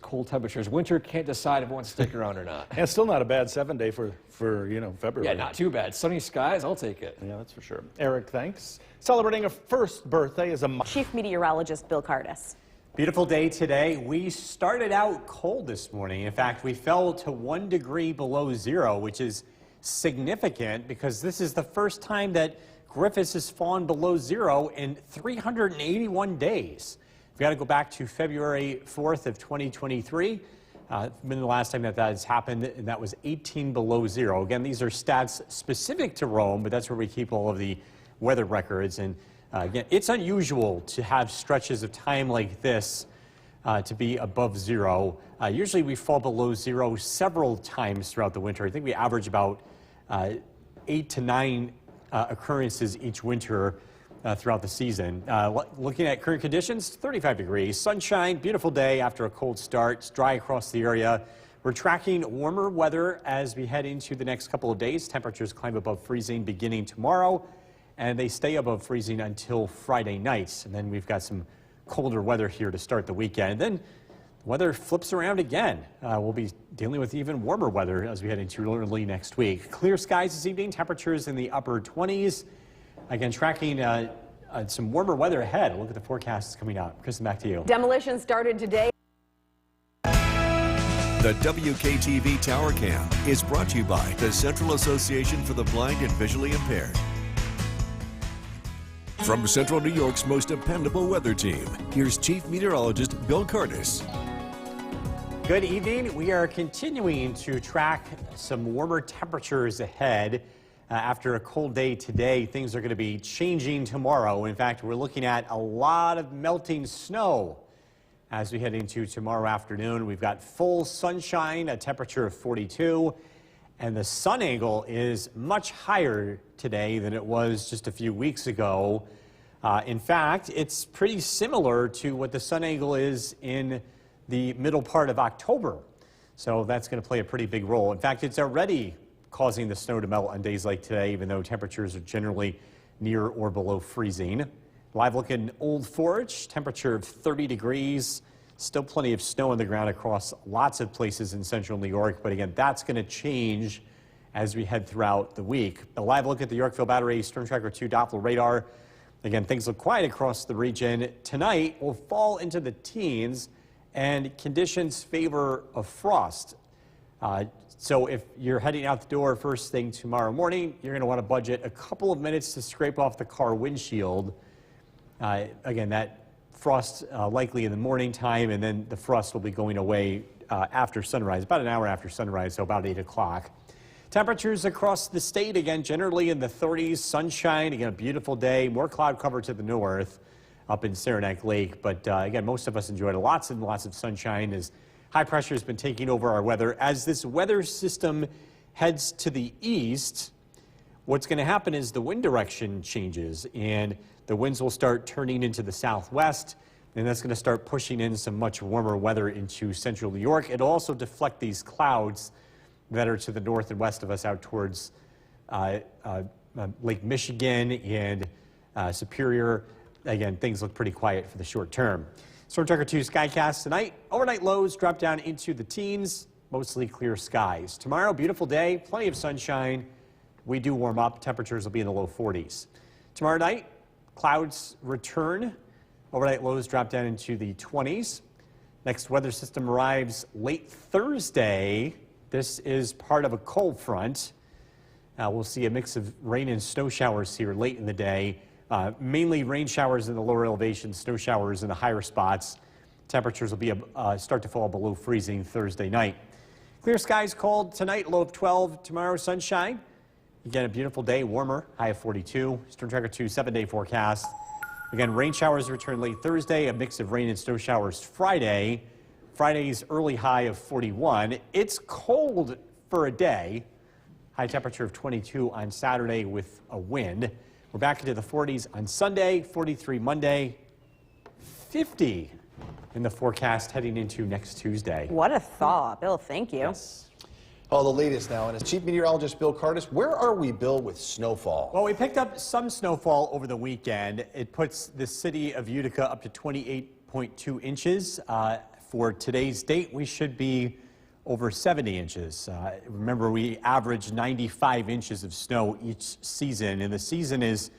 cold temperatures. Winter can't decide if it wants to stick around or not. And it's still not a bad 7-day for February. Yeah, not too bad. Sunny skies, I'll take it. Yeah, that's for sure. Eric, thanks. Celebrating a first birthday is a Chief Meteorologist Bill Cardis. Beautiful day today. We started out cold this morning. In fact, we fell to 1 degree below zero, which is significant because this is the first time that Griffis has fallen below zero in 381 days. We've got to go back to February 4th of 2023. Been the last time that has happened, and that was 18 below zero. Again, these are stats specific to Rome, but that's where we keep all of the weather records. And again, it's unusual to have stretches of time like this to be above zero. Usually we fall below zero several times throughout the winter. I think we average about 8 to 9 occurrences each winter throughout the season. Looking at current conditions, 35 degrees, sunshine, beautiful day after a cold start. It's dry across the area. We're tracking warmer weather as we head into the next couple of days. Temperatures climb above freezing beginning tomorrow, and they stay above freezing until Friday nights. And then we've got some colder weather here to start the weekend. And then the weather flips around again. We'll be dealing with even warmer weather as we head into early next week. Clear skies this evening, temperatures in the upper 20s. Again, tracking some warmer weather ahead. Look at the forecasts coming out. Kristen, back to you. Demolition started today. The WKTV Tower Cam is brought to you by the Central Association for the Blind and Visually Impaired. From Central New York's most dependable weather team, here's Chief Meteorologist Bill Cardis. Good evening. We are continuing to track some warmer temperatures ahead. After a cold day today, things are going to be changing tomorrow. In fact, we're looking at a lot of melting snow as we head into tomorrow afternoon. We've got full sunshine, a temperature of 42, and the sun angle is much higher today than it was just a few weeks ago. In fact, it's pretty similar to what the sun angle is in the middle part of October. So that's going to play a pretty big role. In fact, it's already causing the snow to melt on days like today, even though temperatures are generally near or below freezing. Live look in Old Forge, temperature of 30 degrees. Still plenty of snow on the ground across lots of places in central New York, but again, that's going to change as we head throughout the week. A live look at the Yorkville Battery Storm Tracker 2 Doppler radar. Again, things look quiet across the region. Tonight will fall into the teens, and conditions favor a frost. So if you're heading out the door first thing tomorrow morning, you're going to want to budget a couple of minutes to scrape off the car windshield. Again, that frost likely in the morning time, and then the frost will be going away after sunrise, about an hour after sunrise, so about 8 o'clock. Temperatures across the state, again, generally in the 30s, sunshine, again, a beautiful day, more cloud cover to the north up in Saranac Lake. But again, most of us enjoyed lots and lots of sunshine as high pressure has been taking over our weather. As this weather system heads to the east, what's going to happen is the wind direction changes, and the winds will start turning into the southwest, and that's going to start pushing in some much warmer weather into central New York. It'll also deflect these clouds that are to the north and west of us out towards Lake Michigan and Superior. Again, things look pretty quiet for the short term. Storm Tracker 2 Skycast tonight. Overnight lows drop down into the teens, mostly clear skies. Tomorrow, beautiful day, plenty of sunshine. We do warm up. Temperatures will be in the low 40s. Tomorrow night, clouds return. Overnight lows drop down into the 20s. Next weather system arrives late Thursday. This is part of a cold front. We'll see a mix of rain and snow showers here late in the day. Mainly rain showers in the lower elevations, snow showers in the higher spots. Temperatures will be start to fall below freezing Thursday night. Clear skies, cold tonight, low of 12. Tomorrow, sunshine. Again, a beautiful day, warmer, high of 42. Storm Tracker 2 7-day forecast. Again, rain showers return late Thursday, a mix of rain and snow showers Friday. Friday's early high of 41. It's cold for a day. High temperature of 22 on Saturday with a wind. We're back into the 40s on Sunday, 43 Monday, 50 in the forecast heading into next Tuesday. What a thaw, Bill. Thank you. Yes. Oh, the latest now, and as Chief Meteorologist Bill Curtis, where are we, Bill, with snowfall? Well, we picked up some snowfall over the weekend. It puts the city of Utica up to 28.2 inches. For today's date, we should be over 70 inches. Remember, we average 95 inches of snow each season, and the season is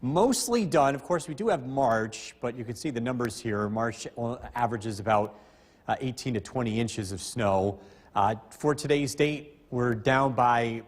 mostly done. Of course, we do have March, but you can see the numbers here. March averages about 18 to 20 inches of snow. For today's date, we're down by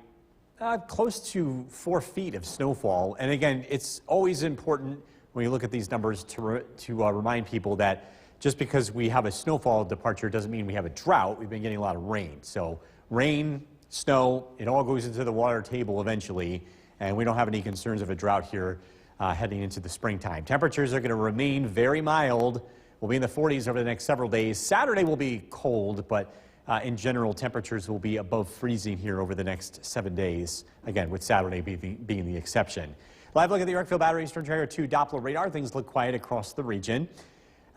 close to 4 feet of snowfall. And again, it's always important when you look at these numbers to remind people that just because we have a snowfall departure doesn't mean we have a drought. We've been getting a lot of rain. So rain, snow, it all goes into the water table eventually, and we don't have any concerns of a drought here heading into the springtime. Temperatures are going to remain very mild. We'll be in the 40s over the next several days. Saturday will be cold, but in general, temperatures will be above freezing here over the next 7 days, again, with Saturday being the exception. Live look at the Yorkville Battery Storm Tracker 2 Doppler radar. Things look quiet across the region.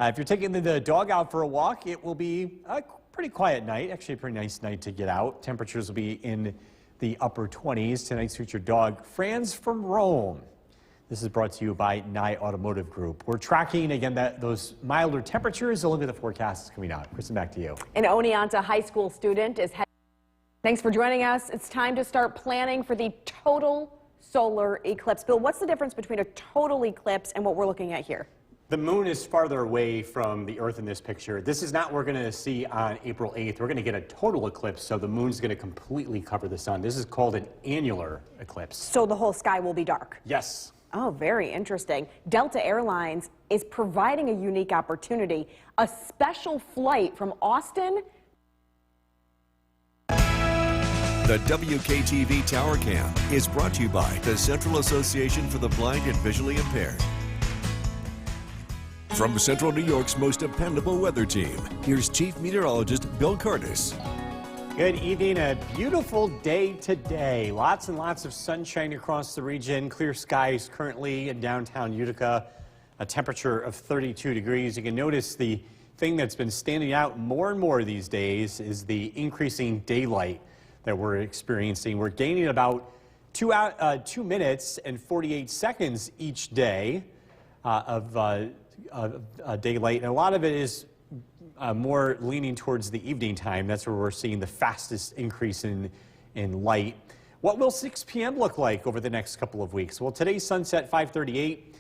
If you're taking the dog out for a walk, it will be a pretty quiet night, actually a pretty nice night to get out. Temperatures will be in the upper 20s. Tonight's featured dog, Franz from Rome. This is brought to you by Nye Automotive Group. We're tracking, again, those milder temperatures. A look at the forecast coming out. Kristen, back to you. An Oneonta High School student is heading. Thanks for joining us. It's time to start planning for the total solar eclipse. Bill, what's the difference between a total eclipse and what we're looking at here? The moon is farther away from the Earth in this picture. This is not what we're going to see on April 8th. We're going to get a total eclipse, so the moon's going to completely cover the sun. This is called an annular eclipse. So the whole sky will be dark? Yes. Oh, very interesting. Delta Airlines is providing a unique opportunity, a special flight from Austin. The The WKTV Tower Cam is brought to you by the Central Association for the Blind and Visually Impaired. From Central New York's most dependable weather team, here's Chief Meteorologist Bill Curtis. Good evening. A beautiful day today. Lots and lots of sunshine across the region. Clear skies currently in downtown Utica. A temperature of 32 degrees. You can notice the thing that's been standing out more and more these days is the increasing daylight that we're experiencing. We're gaining about 2 minutes and 48 seconds each day of daylight, and a lot of it is more leaning towards the evening time. That's where we're seeing the fastest increase in light. What will 6 p.m. look like over the next couple of weeks? Well, today's sunset 5:38,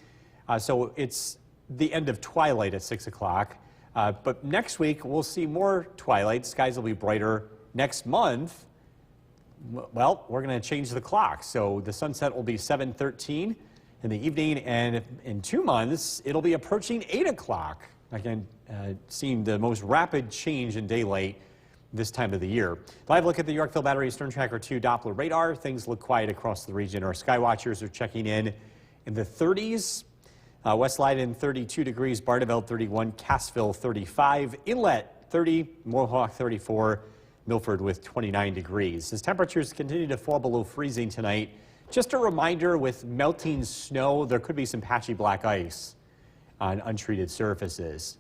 so it's the end of twilight at 6 o'clock. But next week we'll see more twilight. Skies will be brighter. Next month, well, we're going to change the clock. So the sunset will be 7:13 in the evening, and in 2 months it'll be approaching 8 o'clock. Again, seeing the most rapid change in daylight this time of the year. Live look at the Yorkville Battery Storm Tracker 2 Doppler radar. Things look quiet across the region. Our sky watchers are checking in the 30s. West Leiden 32 degrees, Barneveld 31, Cassville 35, Inlet 30, Mohawk 34, Milford with 29 degrees. As temperatures continue to fall below freezing tonight, just a reminder, with melting snow, there could be some patchy black ice on untreated surfaces.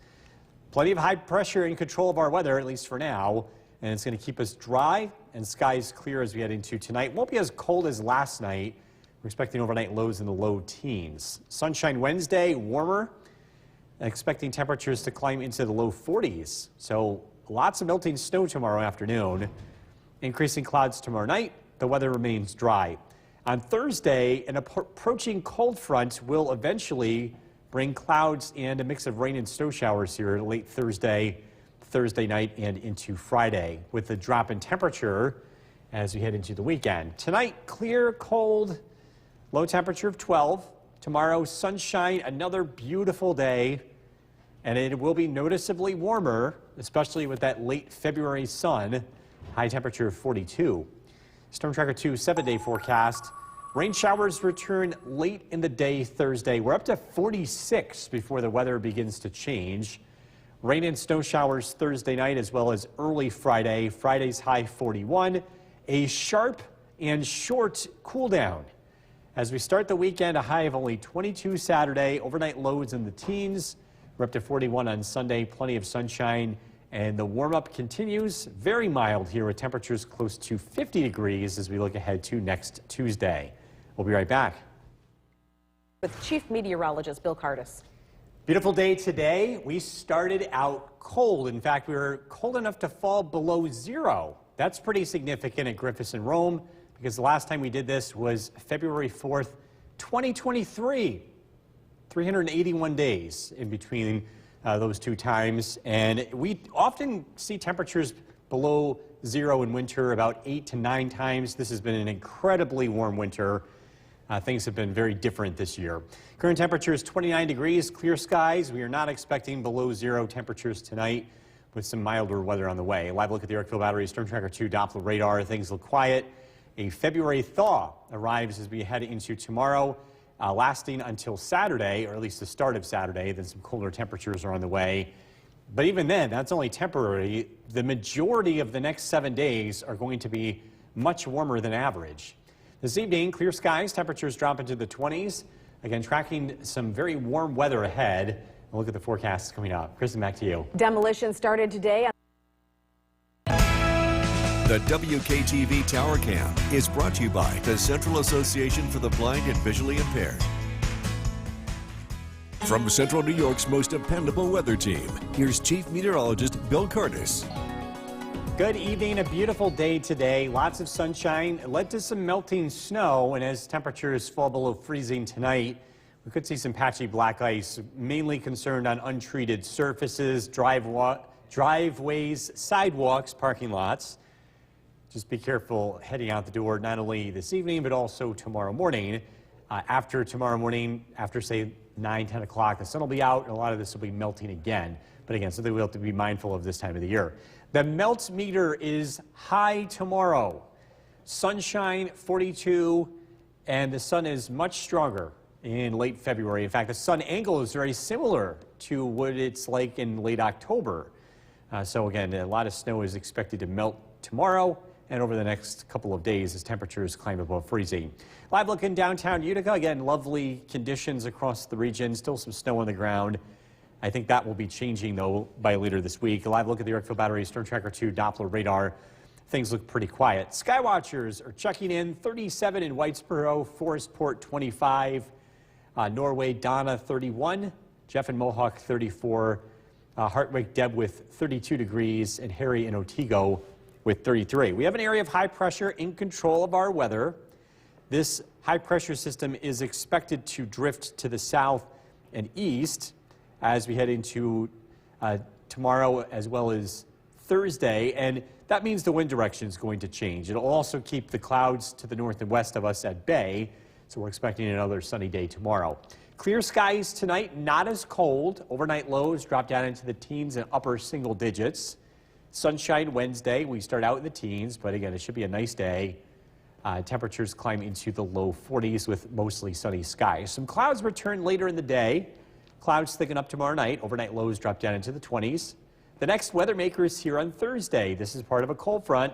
Plenty of high pressure in control of our weather, at least for now, and it's going to keep us dry and skies clear as we head into tonight. Won't be as cold as last night. We're expecting overnight lows in the low teens. Sunshine Wednesday, warmer. Expecting temperatures to climb into the low 40s. So lots of melting snow tomorrow afternoon. Increasing clouds tomorrow night. The weather remains dry. On Thursday, an approaching cold front will eventually bring clouds and a mix of rain and snow showers here late Thursday night, and into Friday, with a drop in temperature as we head into the weekend. Tonight, clear, cold, low temperature of 12. Tomorrow, sunshine, another beautiful day, and it will be noticeably warmer, especially with that late February sun. High temperature of 42. Storm Tracker 2 7-day forecast. Rain showers return late in the day Thursday. We're up to 46 before the weather begins to change. Rain and snow showers Thursday night as well as early Friday. Friday's high 41. A sharp and short cool down. As we start the weekend, a high of only 22 Saturday. Overnight lows in the teens. We're up to 41 on Sunday. Plenty of sunshine. And the warm-up continues. Very mild here with temperatures close to 50 degrees as we look ahead to next Tuesday. We'll be right back. With Chief Meteorologist Bill Curtis. Beautiful day today. We started out cold. In fact, we were cold enough to fall below zero. That's pretty significant at Griffis and Rome, because the last time we did this was February 4th, 2023. 381 days in between those two times. And we often see temperatures below zero in winter about 8 to 9 times. This has been an incredibly warm winter. Things have been very different this year. Current temperature is 29 degrees, clear skies. We are not expecting below zero temperatures tonight, with some milder weather on the way. Live look at the Yorkville Battery Storm Tracker 2 Doppler radar. Things look quiet. A February thaw arrives as we head into tomorrow, lasting until Saturday, or at least the start of Saturday. Then some colder temperatures are on the way. But even then, that's only temporary. The majority of the next 7 days are going to be much warmer than average. This evening, clear skies, temperatures drop into the 20s. Again, tracking some very warm weather ahead. We'll look at the forecasts coming up. Kristen, back to you. Demolition started today. The WKTV Tower Cam is brought to you by the Central Association for the Blind and Visually Impaired. From Central New York's most dependable weather team, here's Chief Meteorologist Bill Curtis. Good evening. A beautiful day today. Lots of sunshine. It led to some melting snow, and as temperatures fall below freezing tonight, we could see some patchy black ice, mainly concerned on untreated surfaces, driveways, sidewalks, parking lots. Just be careful heading out the door, not only this evening, but also tomorrow morning. After tomorrow morning, after say 9, 10 o'clock, the sun will be out and a lot of this will be melting again. But again, something we'll have to be mindful of this time of the year. The melt meter is high tomorrow. sunshine, 42, and the sun is much stronger in late February. In fact, the sun angle is very similar to what it's like in late October. So again, a lot of snow is expected to melt tomorrow and over the next couple of days as temperatures climb above freezing. Live look in downtown Utica. Again, lovely conditions across the region. Still some snow on the ground. I think that will be changing, though, by later this week. A live look at the Yorkville Battery Storm Tracker 2 Doppler radar. Things look pretty quiet. Skywatchers are checking in. 37 in Whitesboro, Forestport 25, Norway, Donna 31, Jeff and Mohawk 34, Hartwick, Deb with 32 degrees, and Harry and Otsego with 33. We have an area of high pressure in control of our weather. This high pressure system is expected to drift to the south and east as we head into tomorrow as well as Thursday, and that means the wind direction is going to change. It'll also keep the clouds to the north and west of us at bay, so we're expecting another sunny day tomorrow. Clear skies tonight, not as cold. Overnight lows drop down into the teens and upper single digits. Sunshine Wednesday, we start out in the teens, but again, it should be a nice day. Temperatures climb into the low 40s with mostly sunny skies. Some clouds return later in the day. Clouds thicken up tomorrow night. Overnight lows drop down into the 20s. The next weather maker is here on Thursday. This is part of a cold front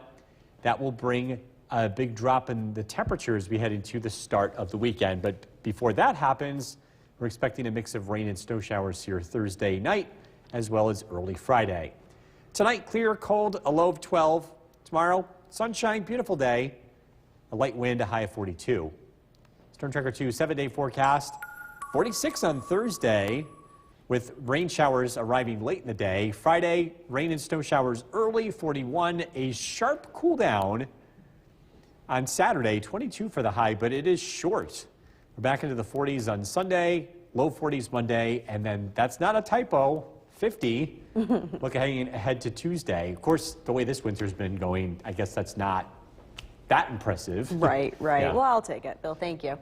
that will bring a big drop in the temperatures as we head into the start of the weekend. But before that happens, we're expecting a mix of rain and snow showers here Thursday night as well as early Friday. Tonight, clear, cold, a low of 12. Tomorrow, sunshine, beautiful day, a light wind, a high of 42. Storm Tracker 2 7-day forecast. 46 on Thursday with rain showers arriving late in the day. Friday, rain and snow showers early, 41. A sharp cool down on Saturday, 22 for the high, but it is short. We're back into the 40s on Sunday, low 40s Monday, and then that's not a typo, 50. Looking ahead to Tuesday. Of course, the way this winter's been going, I guess that's not that impressive. Right. Yeah. Well, I'll take it, Bill. Thank you.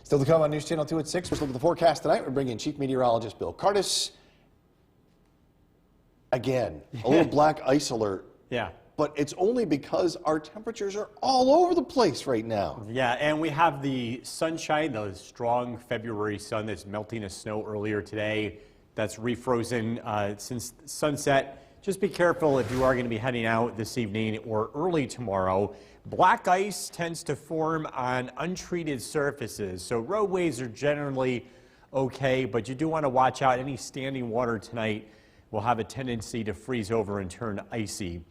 Still to come on News Channel 2 at 6. We're looking at the forecast tonight. We're bringing in Chief Meteorologist Bill Curtis. Again, a little black ice alert. Yeah. But it's only because our temperatures are all over the place right now. Yeah, and we have the sunshine, the strong February sun that's melting the snow earlier today. That's refrozen since sunset. Just be careful if you are going to be heading out this evening or early tomorrow. Black ice tends to form on untreated surfaces, so roadways are generally okay, but you do want to watch out. Any standing water tonight will have a tendency to freeze over and turn icy.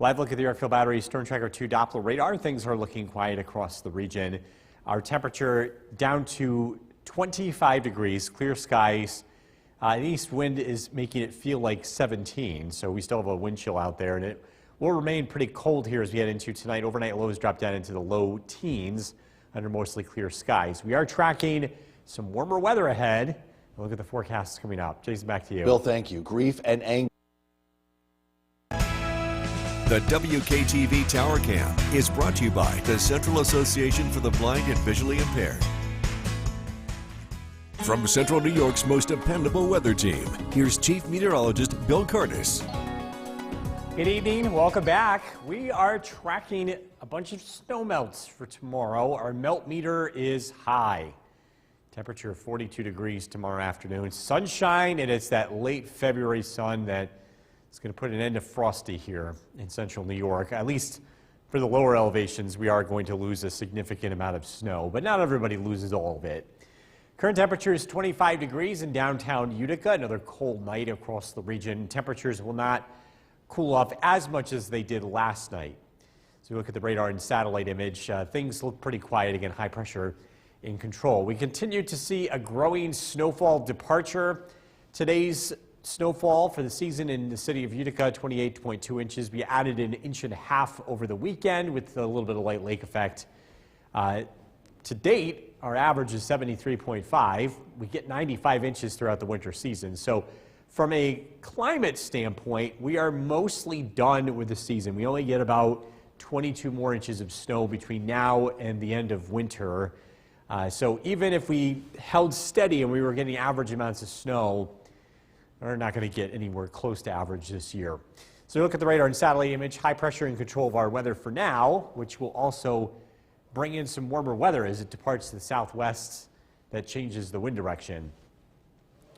Live look at the Yorkville Battery Storm Tracker 2 Doppler radar. Things are looking quiet across the region. Our temperature down to 25 degrees, clear skies. An east wind is making it feel like 17, so we still have a wind chill out there, and it will remain pretty cold here as we head into tonight. Overnight lows drop down into the low teens under mostly clear skies. We are tracking some warmer weather ahead. Look at the forecasts coming up. Jason, back to you. Bill, thank you. Grief and anger. The WKTV Tower Cam is brought to you by the Central Association for the Blind and Visually Impaired. From Central New York's most dependable weather team, here's Chief Meteorologist Bill Curtis. Good evening. Welcome back. We are tracking a bunch of snow melts for tomorrow. Our melt meter is high. Temperature of 42 degrees tomorrow afternoon. Sunshine, and it's that late February sun that is going to put an end to frosty here in central New York. At least for the lower elevations, we are going to lose a significant amount of snow, but not everybody loses all of it. Current temperature is 25 degrees in downtown Utica. Another cold night across the region. Temperatures will not cool off as much as they did last night. So we look at the radar and satellite image. Things look pretty quiet. Again, high pressure in control. We continue to see a growing snowfall departure. Today's snowfall for the season in the city of Utica, 28.2 inches. We added an inch and a half over the weekend with a little bit of light lake effect. To date, our average is 73.5. We get 95 inches throughout the winter season. So from a climate standpoint, we are mostly done with the season. We only get about 22 more inches of snow between now and the end of winter. So even if we held steady and we were getting average amounts of snow, we're not going to get anywhere close to average this year. So look at the radar and satellite image, high pressure in control of our weather for now, which will also bring in some warmer weather as it departs to the southwest. That changes the wind direction.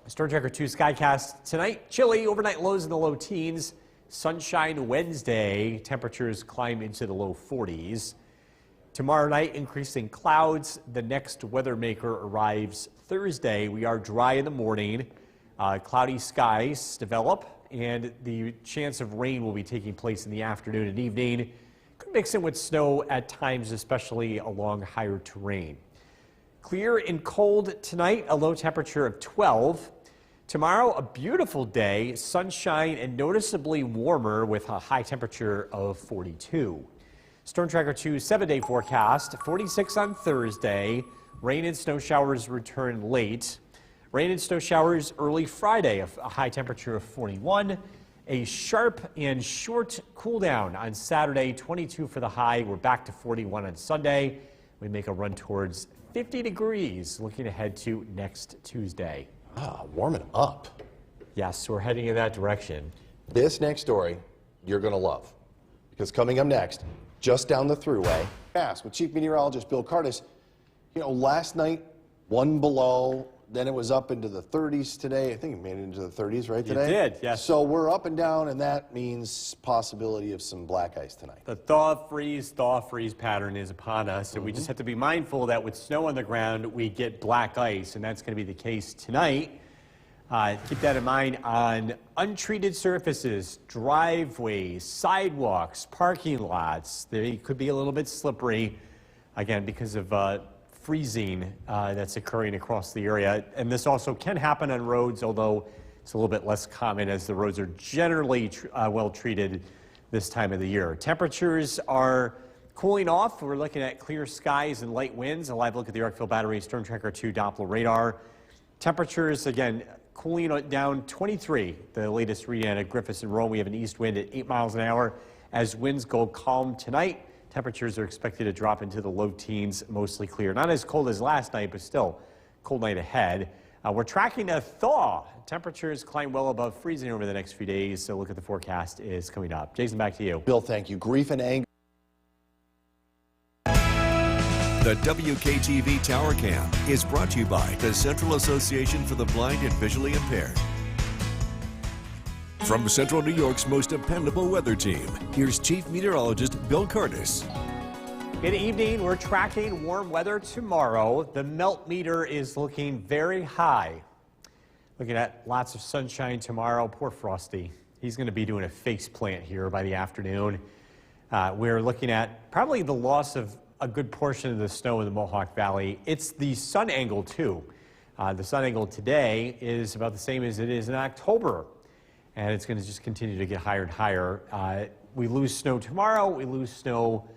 Storm Tracker 2 Skycast tonight, chilly, overnight lows in the low teens. Sunshine Wednesday, temperatures climb into the low 40s. Tomorrow night, increasing clouds. The next weather maker arrives Thursday. We are dry in the morning. Cloudy skies develop, and the chance of rain will be taking place in the afternoon and evening. Could mix in with snow at times, especially along higher terrain. Clear and cold tonight, a low temperature of 12. Tomorrow, a beautiful day, sunshine and noticeably warmer with a high temperature of 42. Storm Tracker 2 7-day forecast, 46 on Thursday. Rain and snow showers return late. Rain and snow showers early Friday, a high temperature of 41. A sharp and short cool down on Saturday, 22 for the high. We're back to 41 on Sunday. We make a run towards 50 degrees looking ahead to next Tuesday. Warming up. Yes, we're heading in that direction. This next story you're going to love, because coming up next, just down the thruway, fast with Chief Meteorologist Bill Curtis. You know, last night, 1 below, then it was up into the 30s today. I think it made it into the 30s, right, today? It did, yes. So we're up and down, and that means possibility of some black ice tonight. The thaw-freeze pattern is upon us, and we just have to be mindful that with snow on the ground, we get black ice, and that's going to be the case tonight. Keep that in mind on untreated surfaces, driveways, sidewalks, parking lots. They could be a little bit slippery, again, because of freezing that's occurring across the area. And this also can happen on roads, although it's a little bit less common as the roads are generally well treated this time of the year. Temperatures are cooling off. We're looking at clear skies and light winds. A live look at the Yorkville Battery Storm Tracker 2 Doppler radar. Temperatures, again, cooling down 23. The latest reading at Griffiths and Rome. We have an east wind at 8 miles an hour. As winds go calm tonight, temperatures are expected to drop into the low teens, mostly clear. Not as cold as last night, but still cold night ahead. We're tracking a thaw. Temperatures climb well above freezing over the next few days. So look at the forecast is coming up. Jason, back to you. Bill, thank you. Grief and anger. The WKTV Tower Cam is brought to you by the Central Association for the Blind and Visually Impaired. From Central New York's most dependable weather team, here's Chief Meteorologist Bill Curtis. Good evening. We're tracking warm weather tomorrow. The melt meter is looking very high. Looking at lots of sunshine tomorrow. Poor Frosty. He's going to be doing a face plant here by the afternoon. We're looking at probably the loss of a good portion of the snow in the Mohawk Valley. It's the sun angle, too. The sun angle today is about the same as it is in October. And it's going to just continue to get higher and higher. We lose snow tomorrow. We lose snow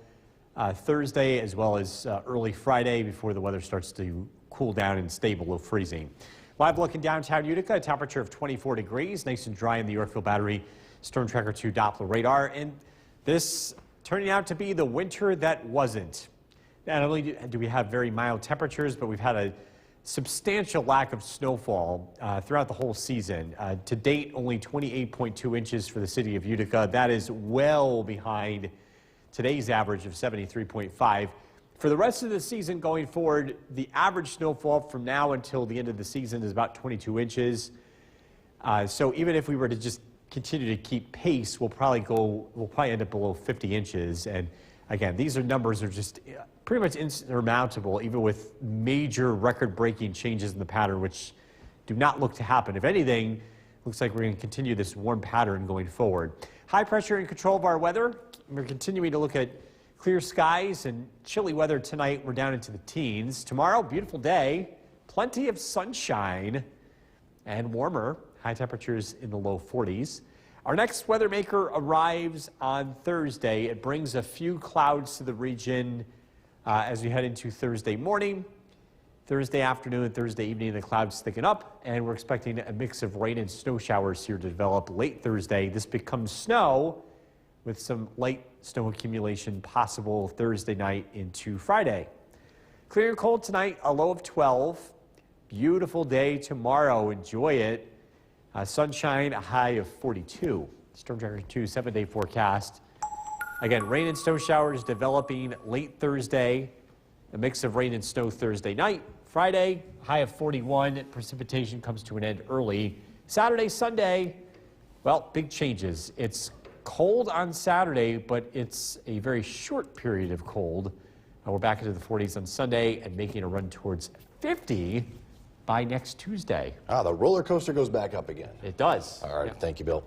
Thursday as well as early Friday before the weather starts to cool down and stay below freezing. Live look in downtown Utica, a temperature of 24 degrees, nice and dry in the Yorkville Battery Storm Tracker 2 Doppler radar. And this turning out to be the winter that wasn't. Not only do we have very mild temperatures, but we've had a substantial lack of snowfall throughout the whole season. To date, only 28.2 inches for the city of Utica. That is well behind today's average of 73.5. For the rest of the season going forward, the average snowfall from now until the end of the season is about 22 inches. So even if we were to just continue to keep pace, we'll probably end up below 50 inches. And again, these numbers are just pretty much insurmountable, even with major record-breaking changes in the pattern, which do not look to happen. If anything, looks like we're going to continue this warm pattern going forward. High pressure in control of our weather. We're continuing to look at clear skies and chilly weather tonight. We're down into the teens. Tomorrow, beautiful day, plenty of sunshine and warmer. High temperatures in the low 40s. Our next weather maker arrives on Thursday. It brings a few clouds to the region as we head into Thursday morning. Thursday afternoon, Thursday evening, the clouds thicken up, and we're expecting a mix of rain and snow showers here to develop late Thursday. This becomes snow with some light snow accumulation possible Thursday night into Friday. Clear and cold tonight, a low of 12. Beautiful day tomorrow. Enjoy it. Sunshine, a high of 42. Storm Tracker 2 7-day forecast. Again, rain and snow showers developing late Thursday. A mix of rain and snow Thursday night. Friday, high of 41. Precipitation comes to an end early. Saturday, Sunday, well, big changes. It's cold on Saturday, but it's a very short period of cold. We're back into the 40s on Sunday and making a run towards 50 by next Tuesday. The roller coaster goes back up again. It does. All right, Yeah. thank you, Bill.